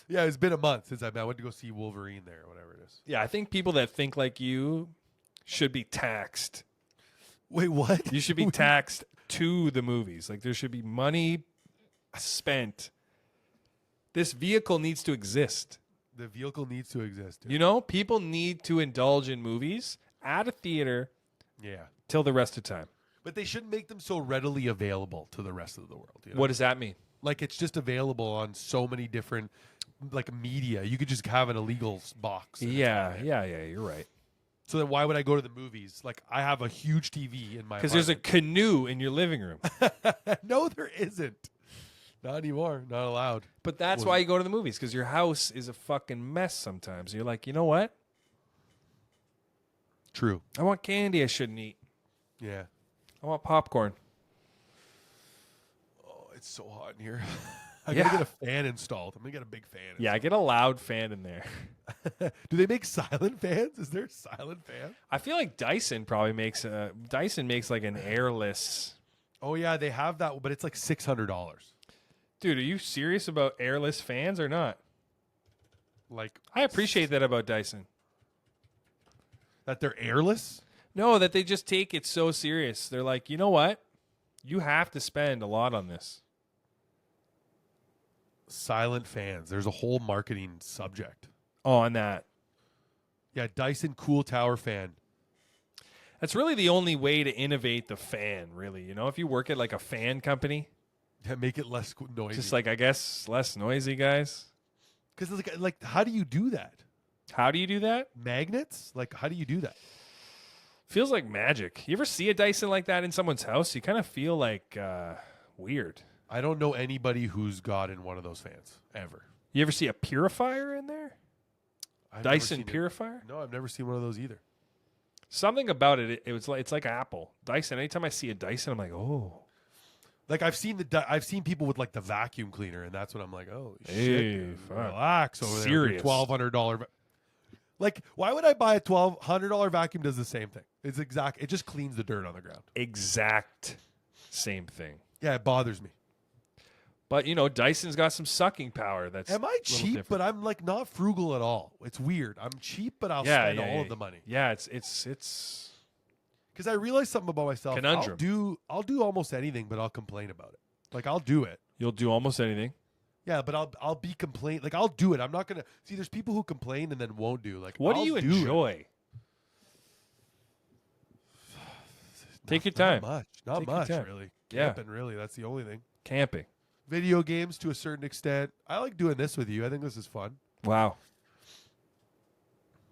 Yeah, it's been a month since I went to go see Wolverine there or whatever it is. Yeah, I think people that think like you should be taxed. Wait, what? You should be taxed to the movies. Like there should be money spent. This vehicle needs to exist. The vehicle needs to exist. Dude. You know, people need to indulge in movies at a theater Yeah, till the rest of time. but they shouldn't make them so readily available to the rest of the world. You know? What does that mean? Like it's just available on so many different like media. You could just have an illegal box. and it's Yeah, fine. yeah, you're right. So then why would I go to the movies? Like I have a huge TV in my Because there's a apartment. canoe in your living room. No, there isn't. Not anymore. Not allowed. But that's why you go to the movies, because your house is a fucking mess sometimes. You're like, you know what? True. I want candy I shouldn't eat. Yeah. I want popcorn. Oh, it's so hot in here. I Yeah. gotta get a fan installed. I'm gonna get a big fan. Yeah, get a loud fan in there. Do they make silent fans? Is there a silent fan? I feel like Dyson probably makes Dyson makes like an airless. Oh yeah, they have that, but it's like $600. Dude, are you serious about airless fans or not? Like I appreciate that about Dyson. that they're airless. No, that they just take it so serious. They're like, you know what? You have to spend a lot on this. silent fans. There's a whole marketing subject. Oh, on that. Yeah, Dyson Cool Tower fan. That's really the only way to innovate the fan, really. You know, if you work at like a fan company, Yeah, make it less noisy. just like, I guess, less noisy, guys. Because like, how do you do that? How do you do that? Magnets? Like, how do you do that? Feels like magic. You ever see a Dyson like that in someone's house? You kind of feel like weird. I don't know anybody who's got in one of those fans ever. You ever see a purifier in there? I've never Dyson seen it. purifier? No, I've never seen one of those either. Something about it, it's like Apple. Dyson. Anytime I see a Dyson, I'm like, oh. Like I've seen people with like the vacuum cleaner, and that's when I'm like, oh shit, Hey, dude, fuck. relax over Serious. there. $1,200. Like, why would I buy a $1,200 vacuum? Does the same thing. It's exact. It just cleans the dirt on the ground. Exact same thing. Yeah, it bothers me. But you know, Dyson's got some sucking power. That's Am I a little cheap? different. But I'm like not frugal at all. It's weird. I'm cheap, but I'll spend all of the money. Yeah, it's Because I realized something about myself. Conundrum. I'll do almost anything, but I'll complain about it. Like I'll do it. you'll do almost anything. Yeah, but I'll be complain. Like I'll do it. I'm not gonna see. There's people who complain and then won't do. Like What I'll do you do it. enjoy? Take your time. Not much. Not Take your much, time. really. Yeah. Camping, really. That's the only thing. Camping. Video games to a certain extent. I like doing this with you. I think this is fun Wow.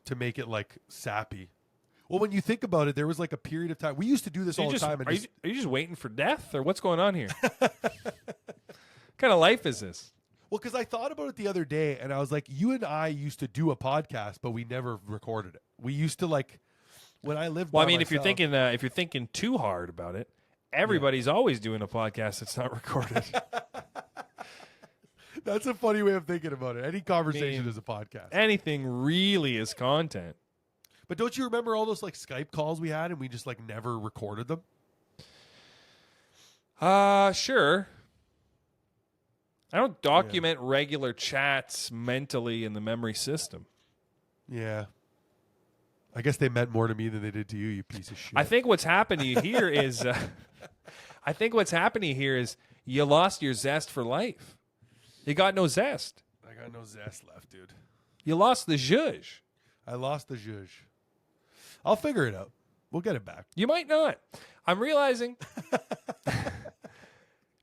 to make it like sappy. Well, when you think about it, there was like a period of time. We used to do this all the time. And Are you just waiting for death, or what's going on here? What kind of life is this? well, because I thought about it the other day, and I was like, you and I used to do a podcast, but we never recorded it. We used to like when I lived. Well, I by mean, if myself, you're thinking too hard about it, everybody's always doing a podcast that's not recorded. that's a funny way of thinking about it. Any conversation is a podcast. Anything really is content. But don't you remember all those like Skype calls we had, and we just like never recorded them? Sure. I don't document regular chats mentally in the memory system. Yeah. I guess they meant more to me than they did to you, you piece of shit. I think what's happening here is, you lost your zest for life. You got no zest. I got no zest left, dude. You lost the zhuzh. I lost the zhuzh. I'll figure it out. We'll get it back. You might not. I'm realizing,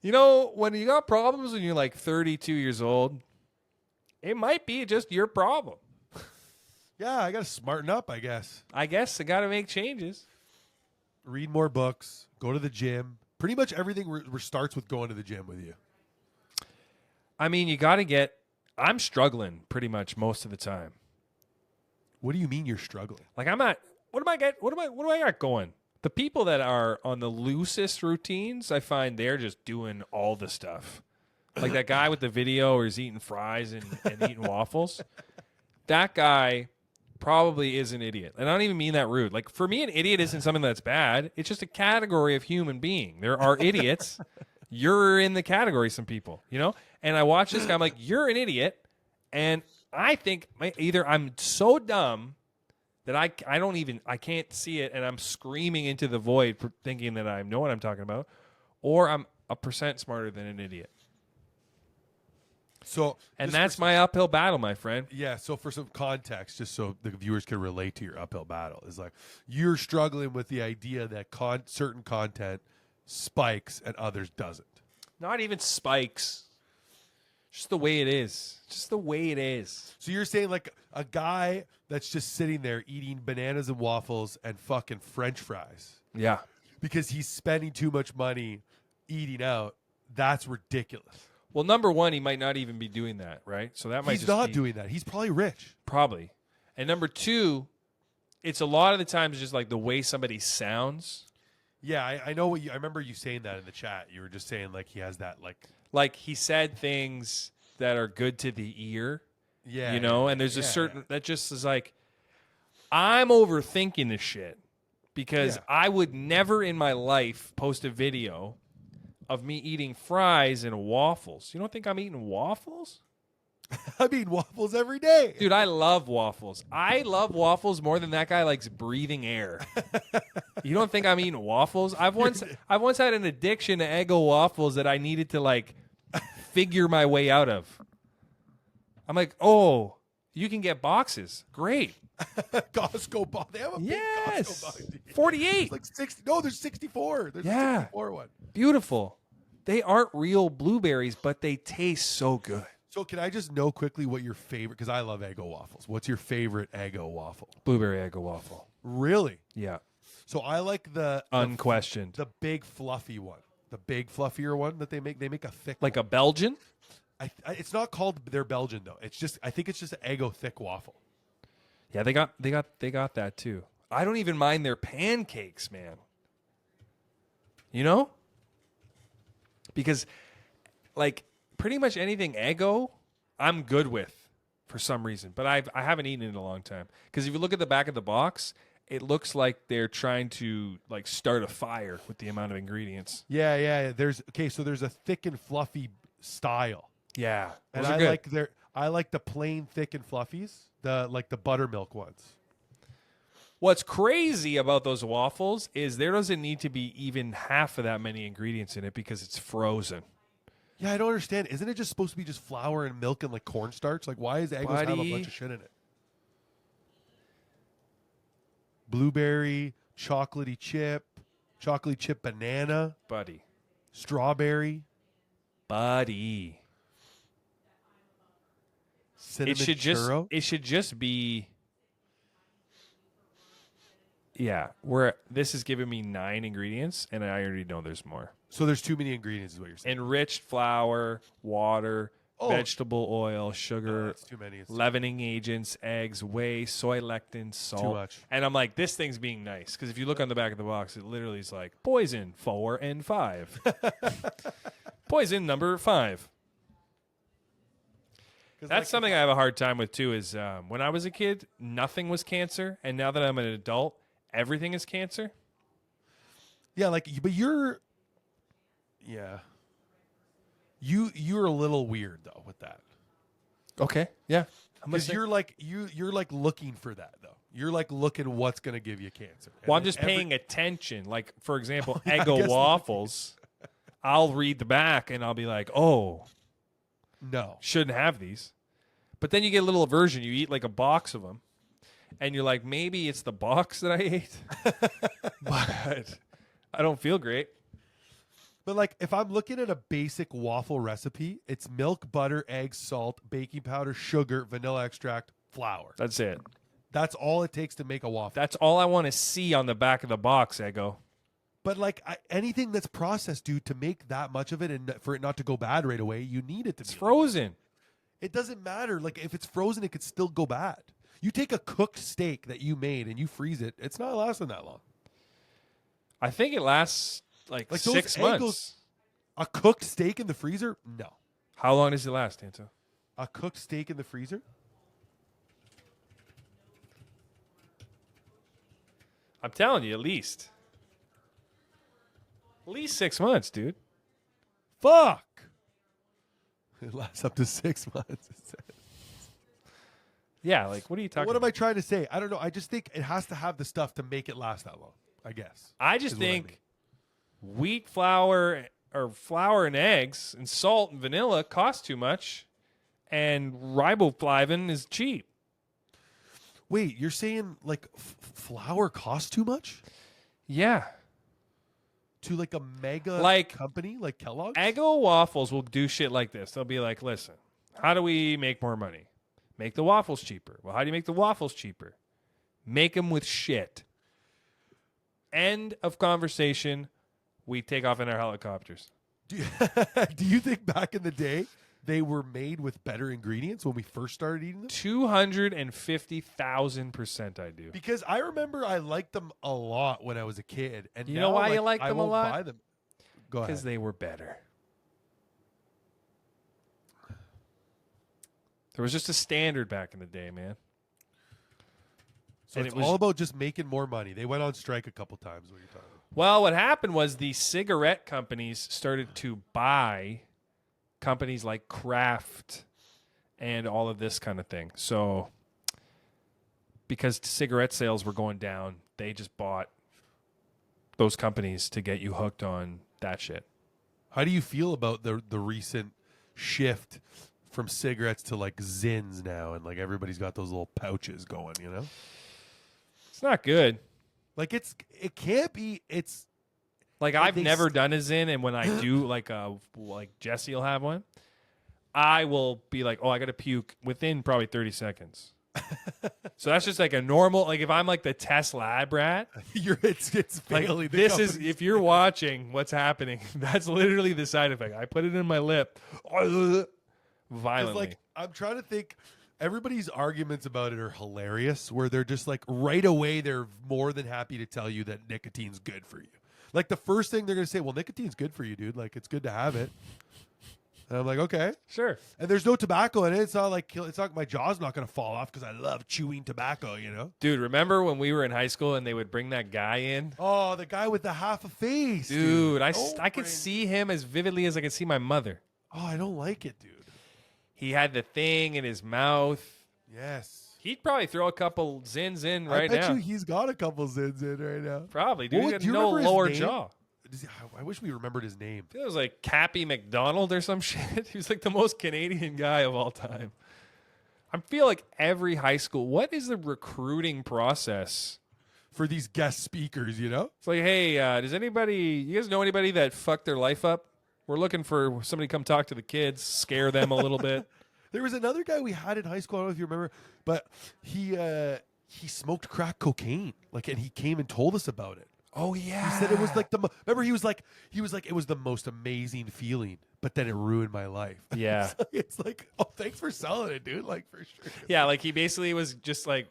you know, when you got problems when you're like 32 years old, it might be just your problem. Yeah, I got to smarten up, I guess. I guess I got to make changes. Read more books, go to the gym. Pretty much everything starts with going to the gym with you. I mean, I'm struggling pretty much most of the time. What do you mean you're struggling? Like I'm not, what do I got going? The people that are on the loosest routines, I find they're just doing all the stuff. Like that guy with the video where he's eating fries and eating waffles. That guy probably is an idiot. And I don't even mean that rude. Like for me, an idiot isn't something that's bad. It's just a category of human being. There are idiots. You're in the category, some people, you know? And I watch this guy, I'm like, you're an idiot. And I think either I'm so dumb that I can't see it and I'm screaming into the void thinking that I know what I'm talking about, or I'm 1% smarter than an idiot. So, and that's my uphill battle, my friend. Yeah, so for some context, just so the viewers can relate to your uphill battle, is like you're struggling with the idea that certain content spikes and others doesn't. Not even spikes. Just the way it is. Just the way it is. So you're saying like a guy that's just sitting there eating bananas and waffles and fucking French fries Yeah. because he's spending too much money eating out, that's ridiculous. Well, number one, he might not even be doing that, right? So that might He's just not be, doing that. He's probably rich. Probably. And number two, it's a lot of the times just like the way somebody sounds. Yeah, I know what I remember you saying that in the chat. You were just saying like he has that like he said things that are good to the ear. Yeah. You know, and there's a certain that just is like I'm overthinking this shit because I would never in my life post a video of me eating fries and waffles. You don't think I'm eating waffles? I eat waffles every day. Dude, I love waffles. I love waffles more than that guy likes breathing air. You don't think I'm eating waffles? I've once had an addiction to Eggo waffles that I needed to like figure my way out of. I'm like, oh, you can get boxes. Great. Costco box. They have a big Costco box. Yes. Dude. 48. There's like 60. No, there's 64. There's a Yeah. 64 one. Beautiful. They aren't real blueberries, but they taste so good. So can I just know quickly what your favorite? Because I love Eggo waffles. What's your favorite Eggo waffle? Blueberry Eggo waffle. Really? Yeah. So I like the Unquestioned. the big fluffy one, the big fluffier one that they make. They make a thick, Like one. a Belgian? It's not called their Belgian though. It's just I think it's just an Eggo thick waffle. Yeah, they got that too. I don't even mind their pancakes, man. You know? Because like pretty much anything Eggo, I'm good with for some reason. But I haven't eaten it in a long time. Because if you look at the back of the box, it looks like they're trying to like start a fire with the amount of ingredients. Yeah. So there's a thick and fluffy style. Yeah. And Those are I good. like the plain thick and fluffies, the buttermilk ones. What's crazy about those waffles is there doesn't need to be even half of that many ingredients in it because it's frozen. Yeah, I don't understand. Isn't it just supposed to be just flour and milk and like cornstarch? Like why is Eggos have a Buddy. bunch of shit in it? Blueberry, chocolatey chip banana, Buddy. strawberry, cinnamon churro. It should just be. Yeah, where this is giving me 9 ingredients, and I already know there's more. So there's too many ingredients, is what you're saying. Enriched flour, water, vegetable oil, sugar, That's too many. It's leavening agents, eggs, whey, soy lectin, salt. too much. And I'm like, this thing's being nice because if you look on the back of the box, it literally is like poison 4 and 5. Poison number 5. That's something I have a hard time with too. Is when I was a kid, nothing was cancer, and now that I'm an adult, everything is cancer. Yeah, but you're a little weird though with that. Okay, yeah. Because you're like looking for that though. You're like looking what's going to give you cancer. Well, I'm just paying attention. Like for example, I Eggo guess- waffles. I'll read the back and I'll be like, oh, No. shouldn't have these. But then you get a little aversion. You eat like a box of them, and you're like, maybe it's the box that I ate, but I don't feel great. But like if I'm looking at a basic waffle recipe, it's milk, butter, eggs, salt, baking powder, sugar, vanilla extract, flour. That's it. That's all it takes to make a waffle. That's all I want to see on the back of the box, Eggo. But like anything that's processed, dude, to make that much of it and for it not to go bad right away, you need it to It's be. frozen. It doesn't matter. Like if it's frozen, it could still go bad. You take a cooked steak that you made and you freeze it, it's not lasting that long. I think it lasts like those 6 Eggos- months. A cooked steak in the freezer? No. How long does it last, Tanto? A cooked steak in the freezer? I'm telling you, at least 6 months, dude. Fuck. It lasts up to 6 months. Yeah, like what are you talking What am about? I trying to say? I don't know. I just think it has to have the stuff to make it last that long, I guess. I just is what I think wheat flour or flour and eggs and salt and vanilla cost too much, and riboflavin is cheap. Wait, you're saying like flour costs too much Yeah. to like a mega Like, company like Kellogg's? Eggo waffles will do shit like this. They'll be like, listen, how do we make more money? Make the waffles cheaper. Well, how do you make the waffles cheaper? Make them with shit. End of conversation. We take off in our helicopters. Do you think back in the day they were made with better ingredients when we first started eating them? 250,000% I do. Because I remember I liked them a lot when I was a kid, and You now, know why you like like I them a won't lot? buy them. Go Because ahead. they were better. There was just a standard back in the day, man. So and it's it was- all about just making more money. They went on strike a couple times. What you're talking about? Well, what happened was the cigarette companies started to buy companies like Kraft and all of this kind of thing. So, because cigarette sales were going down, they just bought those companies to get you hooked on that shit. How do you feel about the recent shift from cigarettes to like Zins now, and like everybody's got those little pouches going, you know? It's not good. Like it can't be. It's Like like I've never done a Zyn, and when I do, like Jesse will have one, I will be like, oh, I got to puke within probably 30 seconds. So that's just like a normal. Like if I'm like the Tess lab rat, it's like failing. The this is company's if you're watching what's happening. That's literally the side effect. I put it in my lip, violently. like I'm trying to think. Everybody's arguments about it are hilarious. Where they're just like right away, they're more than happy to tell you that nicotine's good for you. Like the first thing they're gonna say, well, nicotine's good for you, dude. Like it's good to have it. And I'm like, okay, Sure. and there's no tobacco in it. It's not like my jaw's not gonna fall off because I love chewing tobacco. You know? Dude, remember when we were in high school and they would bring that guy in? Oh, the guy with the half a face, Dude, I Oh, could Brandon. see him as vividly as I could see my mother. Oh, I don't like it, dude. He had the thing in his mouth. Yes. He'd probably throw a couple Zins in I right bet now. you he's got a couple Zins in right now. Probably, dude. He What- had do you no remember his lower name? jaw. I wish we remembered his name. I think it was like Cappy McDonald or some shit. He was like the most Canadian guy of all time. I feel like every high school, what is the recruiting process? For these guest speakers, you know? It's like, hey, does anybody, you guys know anybody that fucked their life up? We're looking for somebody to come talk to the kids, scare them a little bit. There was another guy we had in high school. I don't know if you remember, but he smoked crack cocaine. Like, and he came and told us about it. Oh, yeah. He said it was like remember he was like it was the most amazing feeling, but then it ruined my life. Yeah. It's like, oh, thanks for selling it, dude. Like, for sure. Yeah, like he basically was just like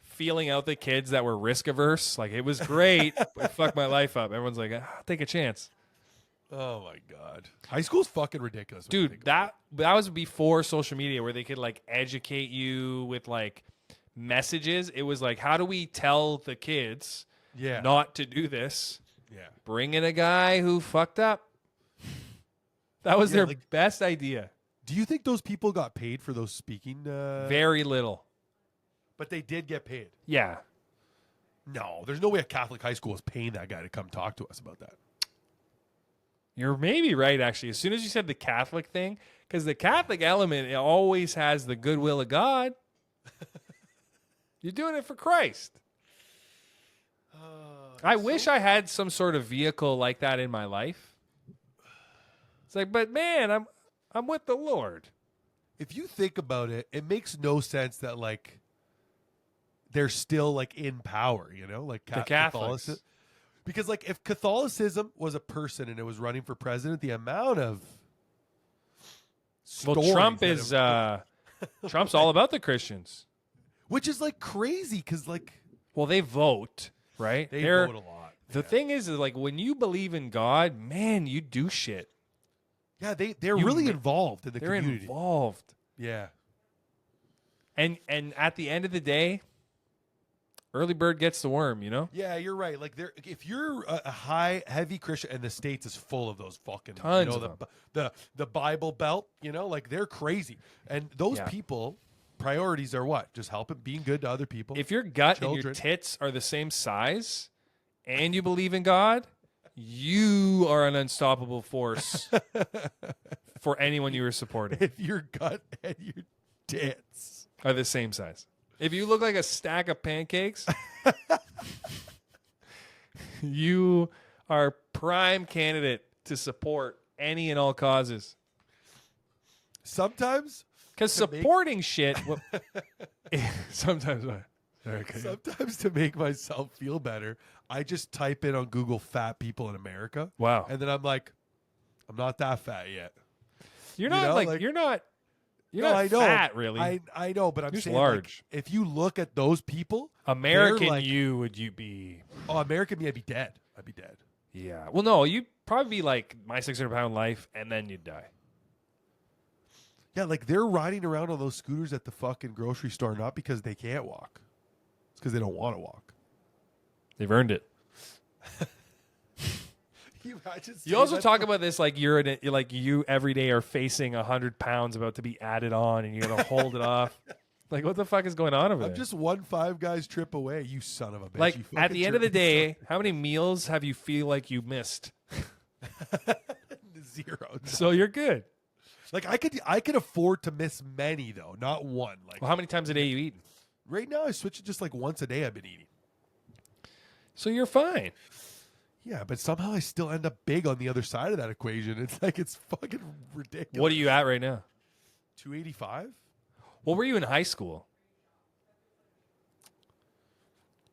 feeling out the kids that were risk averse. Like it was great, but it fucked my life up. Everyone's like, take a chance. Oh my god, high school's fucking ridiculous, when you Dude, think about that was before social media where they could like educate you with like messages. It was like, how do we tell the kids it. Yeah, not to do this? yeah. Bring in a guy who fucked up. That was Yeah, their like- best idea. Do you think those people got paid for those speaking? Very little. But they did get paid. Yeah. No, there's no way a Catholic high school is paying that guy to come talk to us about that. You're maybe right, actually. As soon as you said the Catholic thing, because the Catholic element it always has the goodwill of God. You're doing it for Christ. I wish I had some sort of vehicle like that in my life. It's like, but man, I'm with the Lord. If you think about it, it makes no sense that like they're still like in power, you know, like The Catholics. Catholicism. Because like if Catholicism was a person and it was running for president, the amount of Well, stories Trump that is have- Trump's all about the Christians. which is like crazy because like Well, they vote, right? they They're- vote a lot. The yeah. thing is like when you believe in God, man, you do shit. Yeah, they're You really ma- involved in the They're community. involved. Yeah. And at the end of the day, early bird gets the worm, you know? Yeah, you're right. Like there, if you're a heavy Christian, and the States is full of those fucking Tons you know, of the Bible Belt, you know, like they're crazy. And those Yeah. people, priorities are what? Just helping, being good to other people. If your gut and your Children. tits are the same size and you believe in God, you are an unstoppable force for anyone you are supporting. if your gut and your tits. Are the same size. If you look like a stack of pancakes, you are prime candidate to support any and all causes. Sometimes, Because To make- supporting shit, sometimes. Okay. sometimes to make myself feel better, I just type in on Google "fat people in America," Wow, and then I'm like, I'm not that fat yet. you're you not know, like, like- you're not No, not I know. fat really. I know, but I'm You're just saying like, large. if you look at those people, American, like- would you be? oh, American me, I'd be dead. I'd be dead. Yeah. Well, no, you'd probably be like my 600-pound life, and then you'd die. Yeah, like they're riding around on those scooters at the fucking grocery store, not because they can't walk. It's because they don't want to walk. They've earned it. You imagine You also talk about this like you're like you every day are facing 100 pounds about to be added on, and you gotta hold it off. Like, what the fuck is going on over I'm there? just one Five Guys trip away. You son of a bitch. Like You at fucking the end of the jerk. day, how many meals have you feel like you missed? Zero. So you're good. Like I could afford to miss many though, not one. Like Well, how many times a day you eating? right now, I switch it just like once a day. I've been eating. So you're fine. Yeah, but somehow I still end up big on the other side of that equation. It's like it's fucking ridiculous. What are you at right now? 285? What were you in high school?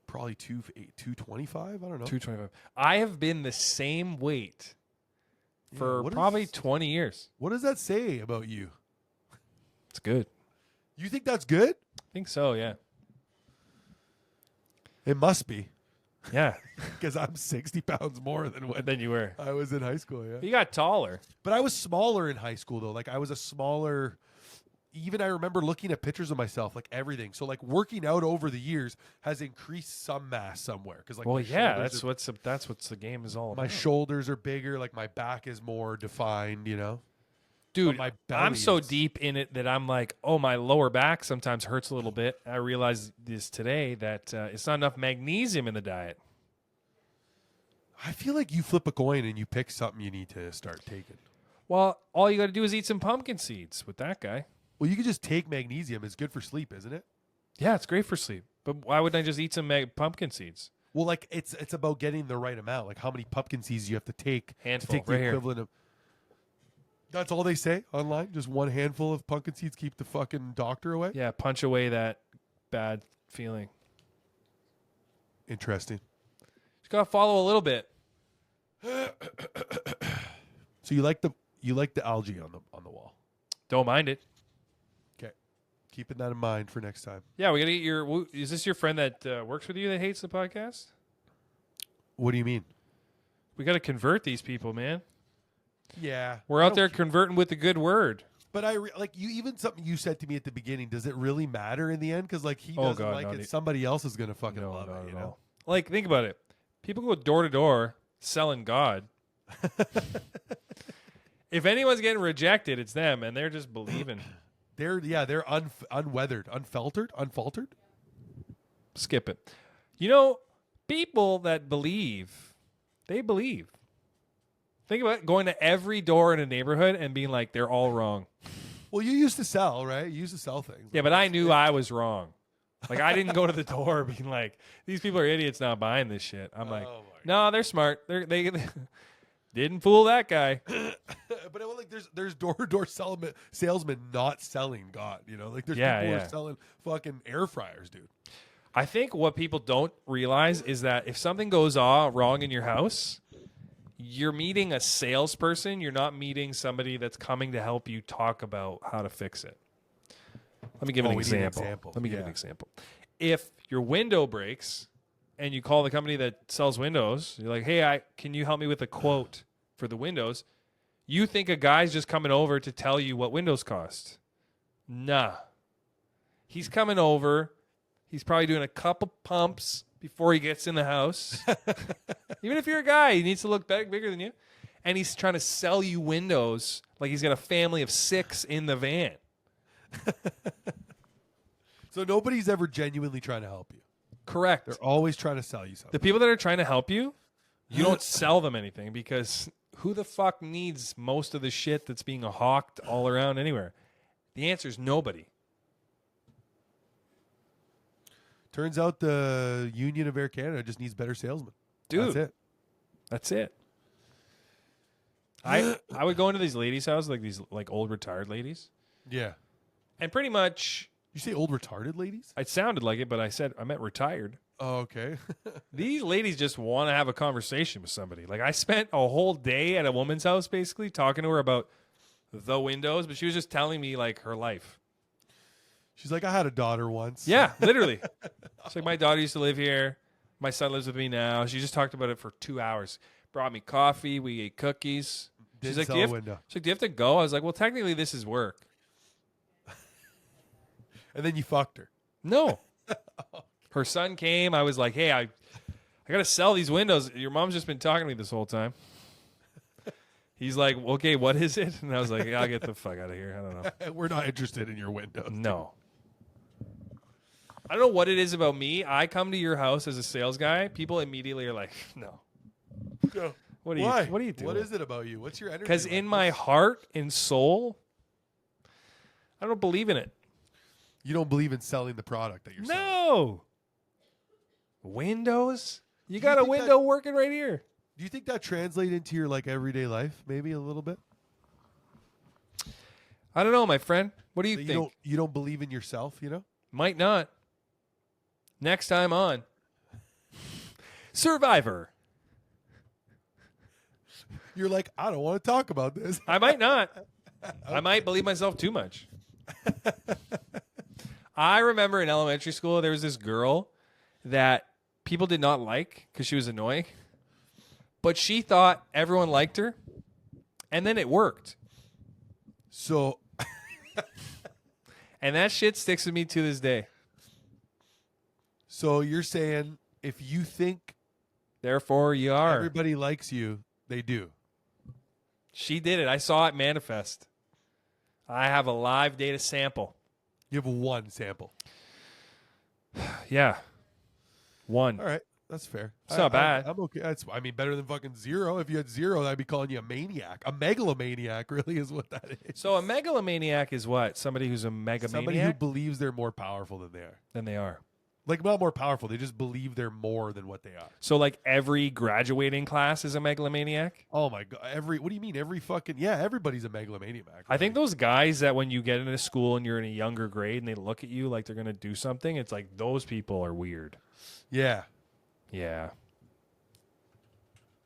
Probably 225. I don't know. 225. I have been the same weight for what probably is- 20 years. What does that say about you? It's good. You think that's good? I think so, yeah. It must be Yeah. because I'm 60 pounds more than when Than you were. I was in high school. Yeah, You got taller. but I was smaller in high school though. Like I was a smaller. Even I remember looking at pictures of myself, like everything. So like working out over the years has increased some mass somewhere. Because like Well, my yeah, shoulders that's what the game is all my about. shoulders are bigger. Like my back is more defined. You know, Dude, my I'm belly so is- deep in it that I'm like, oh, my lower back sometimes hurts a little bit. I realized this today that it's not enough magnesium in the diet. I feel like you flip a coin and you pick something you need to start taking. Well, all you got to do is eat some pumpkin seeds with that guy. Well, you could just take magnesium. It's good for sleep, isn't it? Yeah, it's great for sleep. But why wouldn't I just eat some pumpkin seeds? Well, like it's about getting the right amount. Like how many pumpkin seeds you have to take Handful, to take the right here. equivalent of. That's all they say online. Just one handful of pumpkin seeds keep the fucking doctor away. Yeah, punch away that bad feeling. Interesting. Just got to follow a little bit. So you like the algae on the wall. Don't mind it. Okay, keeping that in mind for next time. Yeah, we got to get your. Is this your friend that works with you that hates the podcast? What do you mean? We got to convert these people, man. Yeah, We're I out don't there care. converting with the good word. But like you, even something you said to me at the beginning. Does it really matter in the end? Because like he Oh, doesn't God, like no, it. Somebody else is gonna fucking No, love not it. at You know. all. Like, think about it. People go door to door selling God. If anyone's getting rejected, it's them, and they're just believing. They're unweathered, unfaltered. Skip it. You know, people that believe, they believe. Think about it, going to every door in a neighborhood and being like, they're all wrong. Well, you used to sell, right? You used to sell things. Yeah, but I knew I was wrong. Like, I didn't go to the door being like, these people are idiots not buying this shit. I'm like, Oh my no, they're smart. They didn't fool that guy. But like, there's door to door salesmen not selling God. You know, like there's Yeah, people who yeah. are selling fucking air fryers, dude. I think what people don't realize is that if something goes wrong in your house, you're meeting a salesperson. You're not meeting somebody that's coming to help you talk about how to fix it. Let me give an We need an example. Let me give an Yeah. example. If your window breaks and you call the company that sells windows, you're like, hey, can you help me with a quote for the windows? You think a guy's just coming over to tell you what windows cost. Nah. He's coming over. He's probably doing a couple pumps before he gets in the house. Even if you're a guy, he needs to look bigger than you. And he's trying to sell you windows like he's got a family of 6 in the van. So nobody's ever genuinely trying to help you. Correct. They're always trying to sell you something. The people that are trying to help you, you don't sell them anything because who the fuck needs most of the shit that's being hawked all around anywhere? The answer is nobody. Turns out the Union of Air Canada just needs better salesmen. Dude, That's it. that's it. I would go into these ladies' houses, like these like old retired ladies, Yeah. and pretty much You say old retarded ladies? it sounded like it, but I meant retired. Oh, okay. These ladies just want to have a conversation with somebody. Like I spent a whole day at a woman's house basically talking to her about the windows, but she was just telling me like her life. She's like, I had a daughter once. Yeah, literally. It's like my daughter used to live here. My son lives with me now. She just talked about it for 2 hours. Brought me coffee. We ate cookies. Didn't She's like, sell do you a have, window. she's like, do you have to go? I was like, well, technically this is work. And then you fucked her. No. Her son came. I was like, hey, I got to sell these windows. Your mom's just been talking to me this whole time. He's like, okay, what is it? And I was like, yeah, I'll get the fuck out of here. I don't know. We're not interested in your windows. No. I don't know what it is about me. I come to your house as a sales guy. People immediately are like, no. No. What are you? Why? What are you doing? What is it about you? What's your energy? Because like? in my heart and soul, I don't believe in it. You don't believe in selling the product that you're selling. No. Windows? You you got a think window working right here. Do you think that translates into your like everyday life? Maybe a little bit. I don't know, my friend. What do you That think? you don't believe in yourself, you know? Might not. Next time on Survivor. You're like, I don't want to talk about this. I might not. I might believe myself too much. I remember in elementary school, there was this girl that people did not like because she was annoying. But she thought everyone liked her. And then it worked. So, And that shit sticks with me to this day. so you're saying if you think Therefore, you are. everybody likes you, they do. She did it. I saw it manifest. I have a live data sample. You have one sample. Yeah. One. All right. That's fair. It's not bad. I'm okay. I mean, better than fucking zero. If you had zero, I'd be calling you a maniac. A megalomaniac really is what that is. So a megalomaniac is what? Somebody who's a megamaniac? Somebody who believes they're more powerful than they are. Than they are. Like, not more powerful. They just believe they're more than what they are. So like every graduating class is a megalomaniac? Oh my God. What do you mean? Every fucking, yeah, everybody's a megalomaniac. I think those guys that when you get into school and you're in a younger grade and they look at you like they're going to do something, it's like those people are weird. Yeah. Yeah.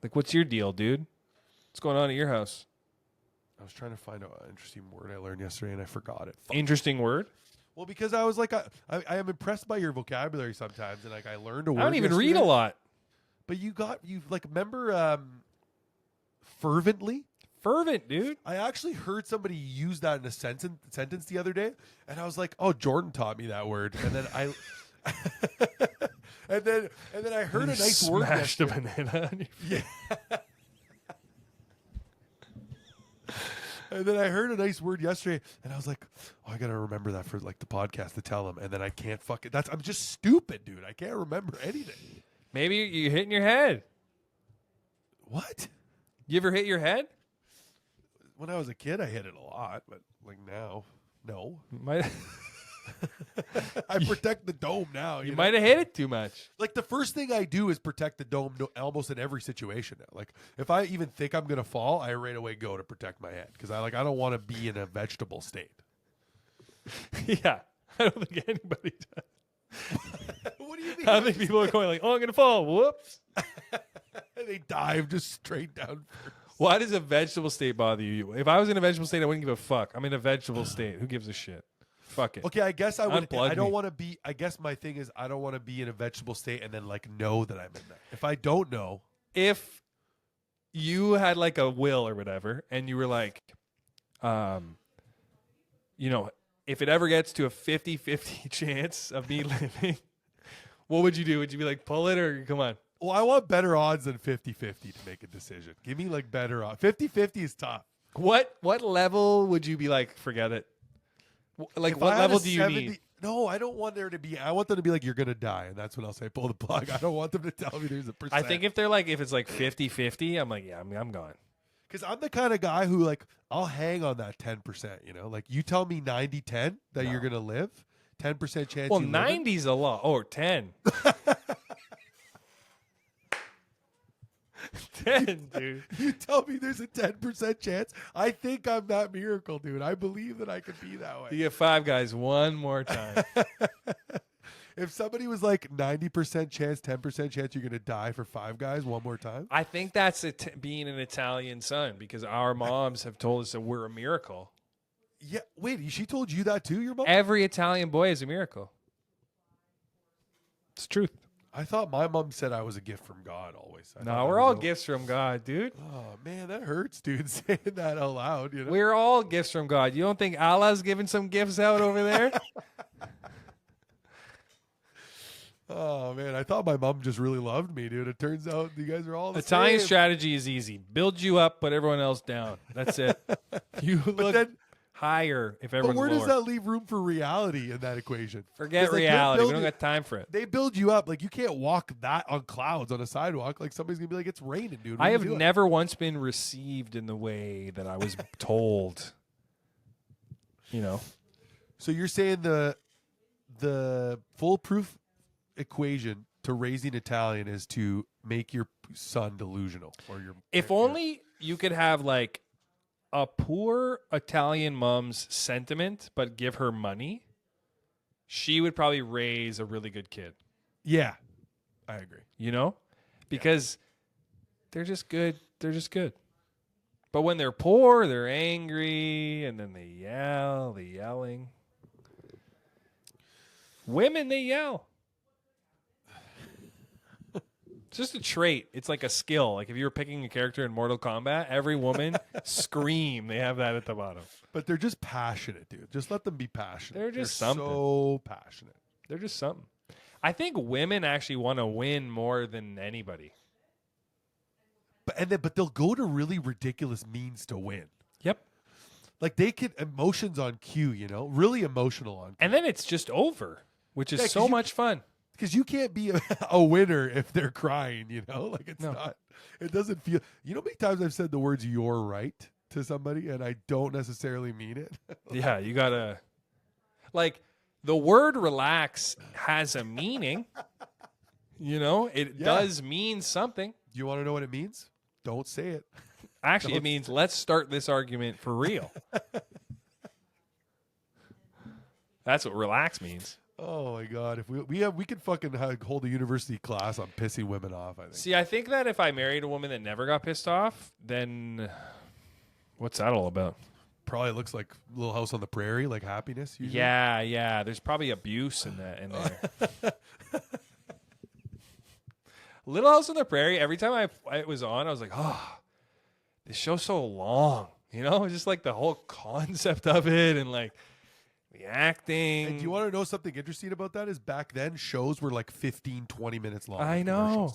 Like, what's your deal, dude? What's going on at your house? I was trying to find an interesting word I learned yesterday and I forgot it. Fuck. Interesting word? Well, because I was like, I am impressed by your vocabulary sometimes, and like I learned a word. I don't even yesterday, read a lot. But you like remember fervently? Fervent, dude. I actually heard somebody use that in a sentence the other day, and I was like, "Oh, Jordan taught me that word." And then I, and then I heard a nice word. Smashed a yesterday. banana on your face. Yeah. And then I heard a nice word yesterday, and I was like, "Oh, I gotta remember that for like the podcast to tell him." And then I can't fucking. I'm just stupid, dude. I can't remember anything. Maybe you hitting your head. What? You ever hit your head? When I was a kid, I hit it a lot, but like now, no. Might I protect the dome now. you know? might have hit it too much. Like the first thing I do is protect the dome almost in every situation now. Like if I even think I'm gonna fall, I right away go to protect my head because I don't want to be in a vegetable state. Yeah, I don't think anybody does. What do you mean? I think people are going like, "Oh, I'm gonna fall." Whoops. They dive just straight down. Why does a vegetable state bother you? If I was in a vegetable state, I wouldn't give a fuck. I'm in a vegetable state. Who gives a shit? Fuck it. Okay, I guess I would. Unplug I don't me. want to be. I guess my thing is I don't want to be in a vegetable state and then like know that I'm in that. If I don't know, If you had like a will or whatever, and you were like, you know, if it ever gets to a 50-50 chance of me living, what would you do? Would you be like, pull it or come on? well, I want better odds than 50-50 to make a decision. Give me like better odds. 50-50 is tough. What level would you be like, forget it? Like, If what I had level a do you 70 need? No, I don't want there to be. I want them to be like, you're gonna die, and that's when I'll say pull the plug. I don't want them to tell me there's a percent. I think if it's like 50-50, I'm like, yeah, I'm gone. because I'm the kind of guy who like I'll hang on that 10%. You know, like you tell me 90-10 that you're gonna live, 10% chance. Well, you live it. 90's a lot. Or 10. 10, dude. You tell me there's a 10% chance. I think I'm that miracle, dude. I believe that I could be that way. You get five guys one more time. If somebody was like 90% chance, 10% chance you're going to die for five guys one more time. I think that's being an Italian son because our moms have told us that we're a miracle. Yeah. Wait, she told you that too, your mom? Every Italian boy is a miracle. It's the truth. I thought my mom said I was a gift from God always. I No, thought we're that all was gifts from God, dude. Oh, man, that hurts, dude, saying that out loud. You know? We're all gifts from God. You don't think Allah's giving some gifts out over there? Oh, man, I thought my mom just really loved me, dude. It turns out you guys are all the Italian same. strategy is easy. Build you up, put everyone else down. That's it. You look then- higher if But everyone's where lower. does that leave room for reality in that equation? Forget 'Cause, like, they'll reality. We build don't you- got time for it. They build you up. Like, you can't walk that on clouds on a sidewalk. Like, somebody's going to be like, it's raining, dude. What I are you have doing? never once been received in the way that I was told. You know, So you're saying the foolproof equation to raising Italian is to make your son delusional, or your If only you could have like a poor Italian mom's sentiment, but give her money, she would probably raise a really good kid. Yeah, I agree. You know, because they're just good. They're just good. But when they're poor, they're angry, and then they yell. The yelling. Women, they yell. It's just a trait. It's like a skill. Like if you were picking a character in Mortal Kombat, every woman scream. They have that at the bottom. But they're just passionate, dude. Just let them be passionate. They're just something. So passionate. They're just something. I think women actually want to win more than anybody. But they'll go to really ridiculous means to win. Yep. Like they get emotions on cue, you know, really emotional on cue. And then it's just over, which is so much fun. Because you can't be a winner if they're crying, you know? Like it's not, it doesn't feel, you know how many times I've said the words "you're right" to somebody and I don't necessarily mean it? Yeah, you gotta, like, the word relax has a meaning. You know, it does mean something. Do you want to know what it means? Don't say it. Actually, it means let's start this argument for real. That's what relax means. Oh my God! If we could fucking hold a university class on pissing women off. I think. See, I think that if I married a woman that never got pissed off, then what's that all about? Probably looks like Little House on the Prairie, like happiness. Usually. Yeah. There's probably abuse in there. Little House on the Prairie. Every time I was on, I was like, oh, this show's so long. You know, just like the whole concept of it and like the acting. And do you want to know something interesting about that? Is back then shows were like 15, 20 minutes long. I know.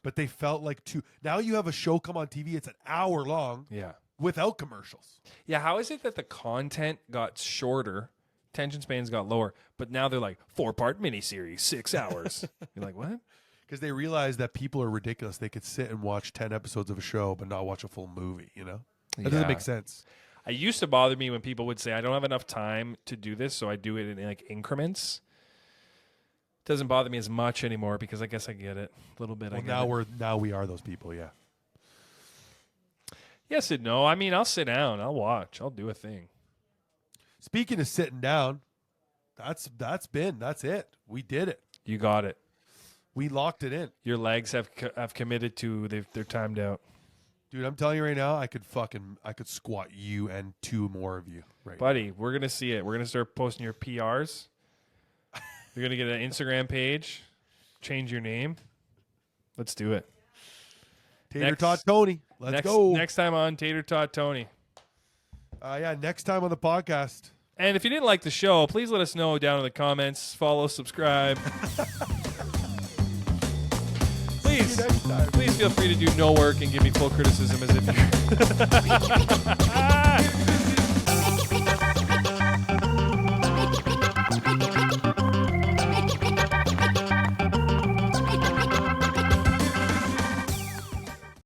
But they felt like two. Now you have a show come on TV, it's an hour long. Yeah. Without commercials. Yeah, how is it that the content got shorter, attention spans got lower, but now they're like 4-part miniseries, 6 hours? You're like, what? Because they realize that people are ridiculous. They could sit and watch 10 episodes of a show but not watch a full movie, you know? That doesn't make sense. It used to bother me when people would say, I don't have enough time to do this, so I do it in like increments. It doesn't bother me as much anymore because I guess I get it a little bit. Well, now we are those people, yeah. Yes and no. I mean, I'll sit down. I'll watch. I'll do a thing. Speaking of sitting down, that's it. We did it. You got it. We locked it in. Your legs have committed to, they're timed out. Dude, I'm telling you right now, I could squat you and 2 more of you. Right, buddy. We're gonna see it. We're gonna start posting your PRs. You're gonna get an Instagram page. Change your name. Let's do it. Tater Tot Tony. Let's go. Next time on Tater Tot Tony. Next time on the podcast. And if you didn't like the show, please let us know down in the comments. Follow, subscribe. Please feel free to do no work and give me full criticism as if you're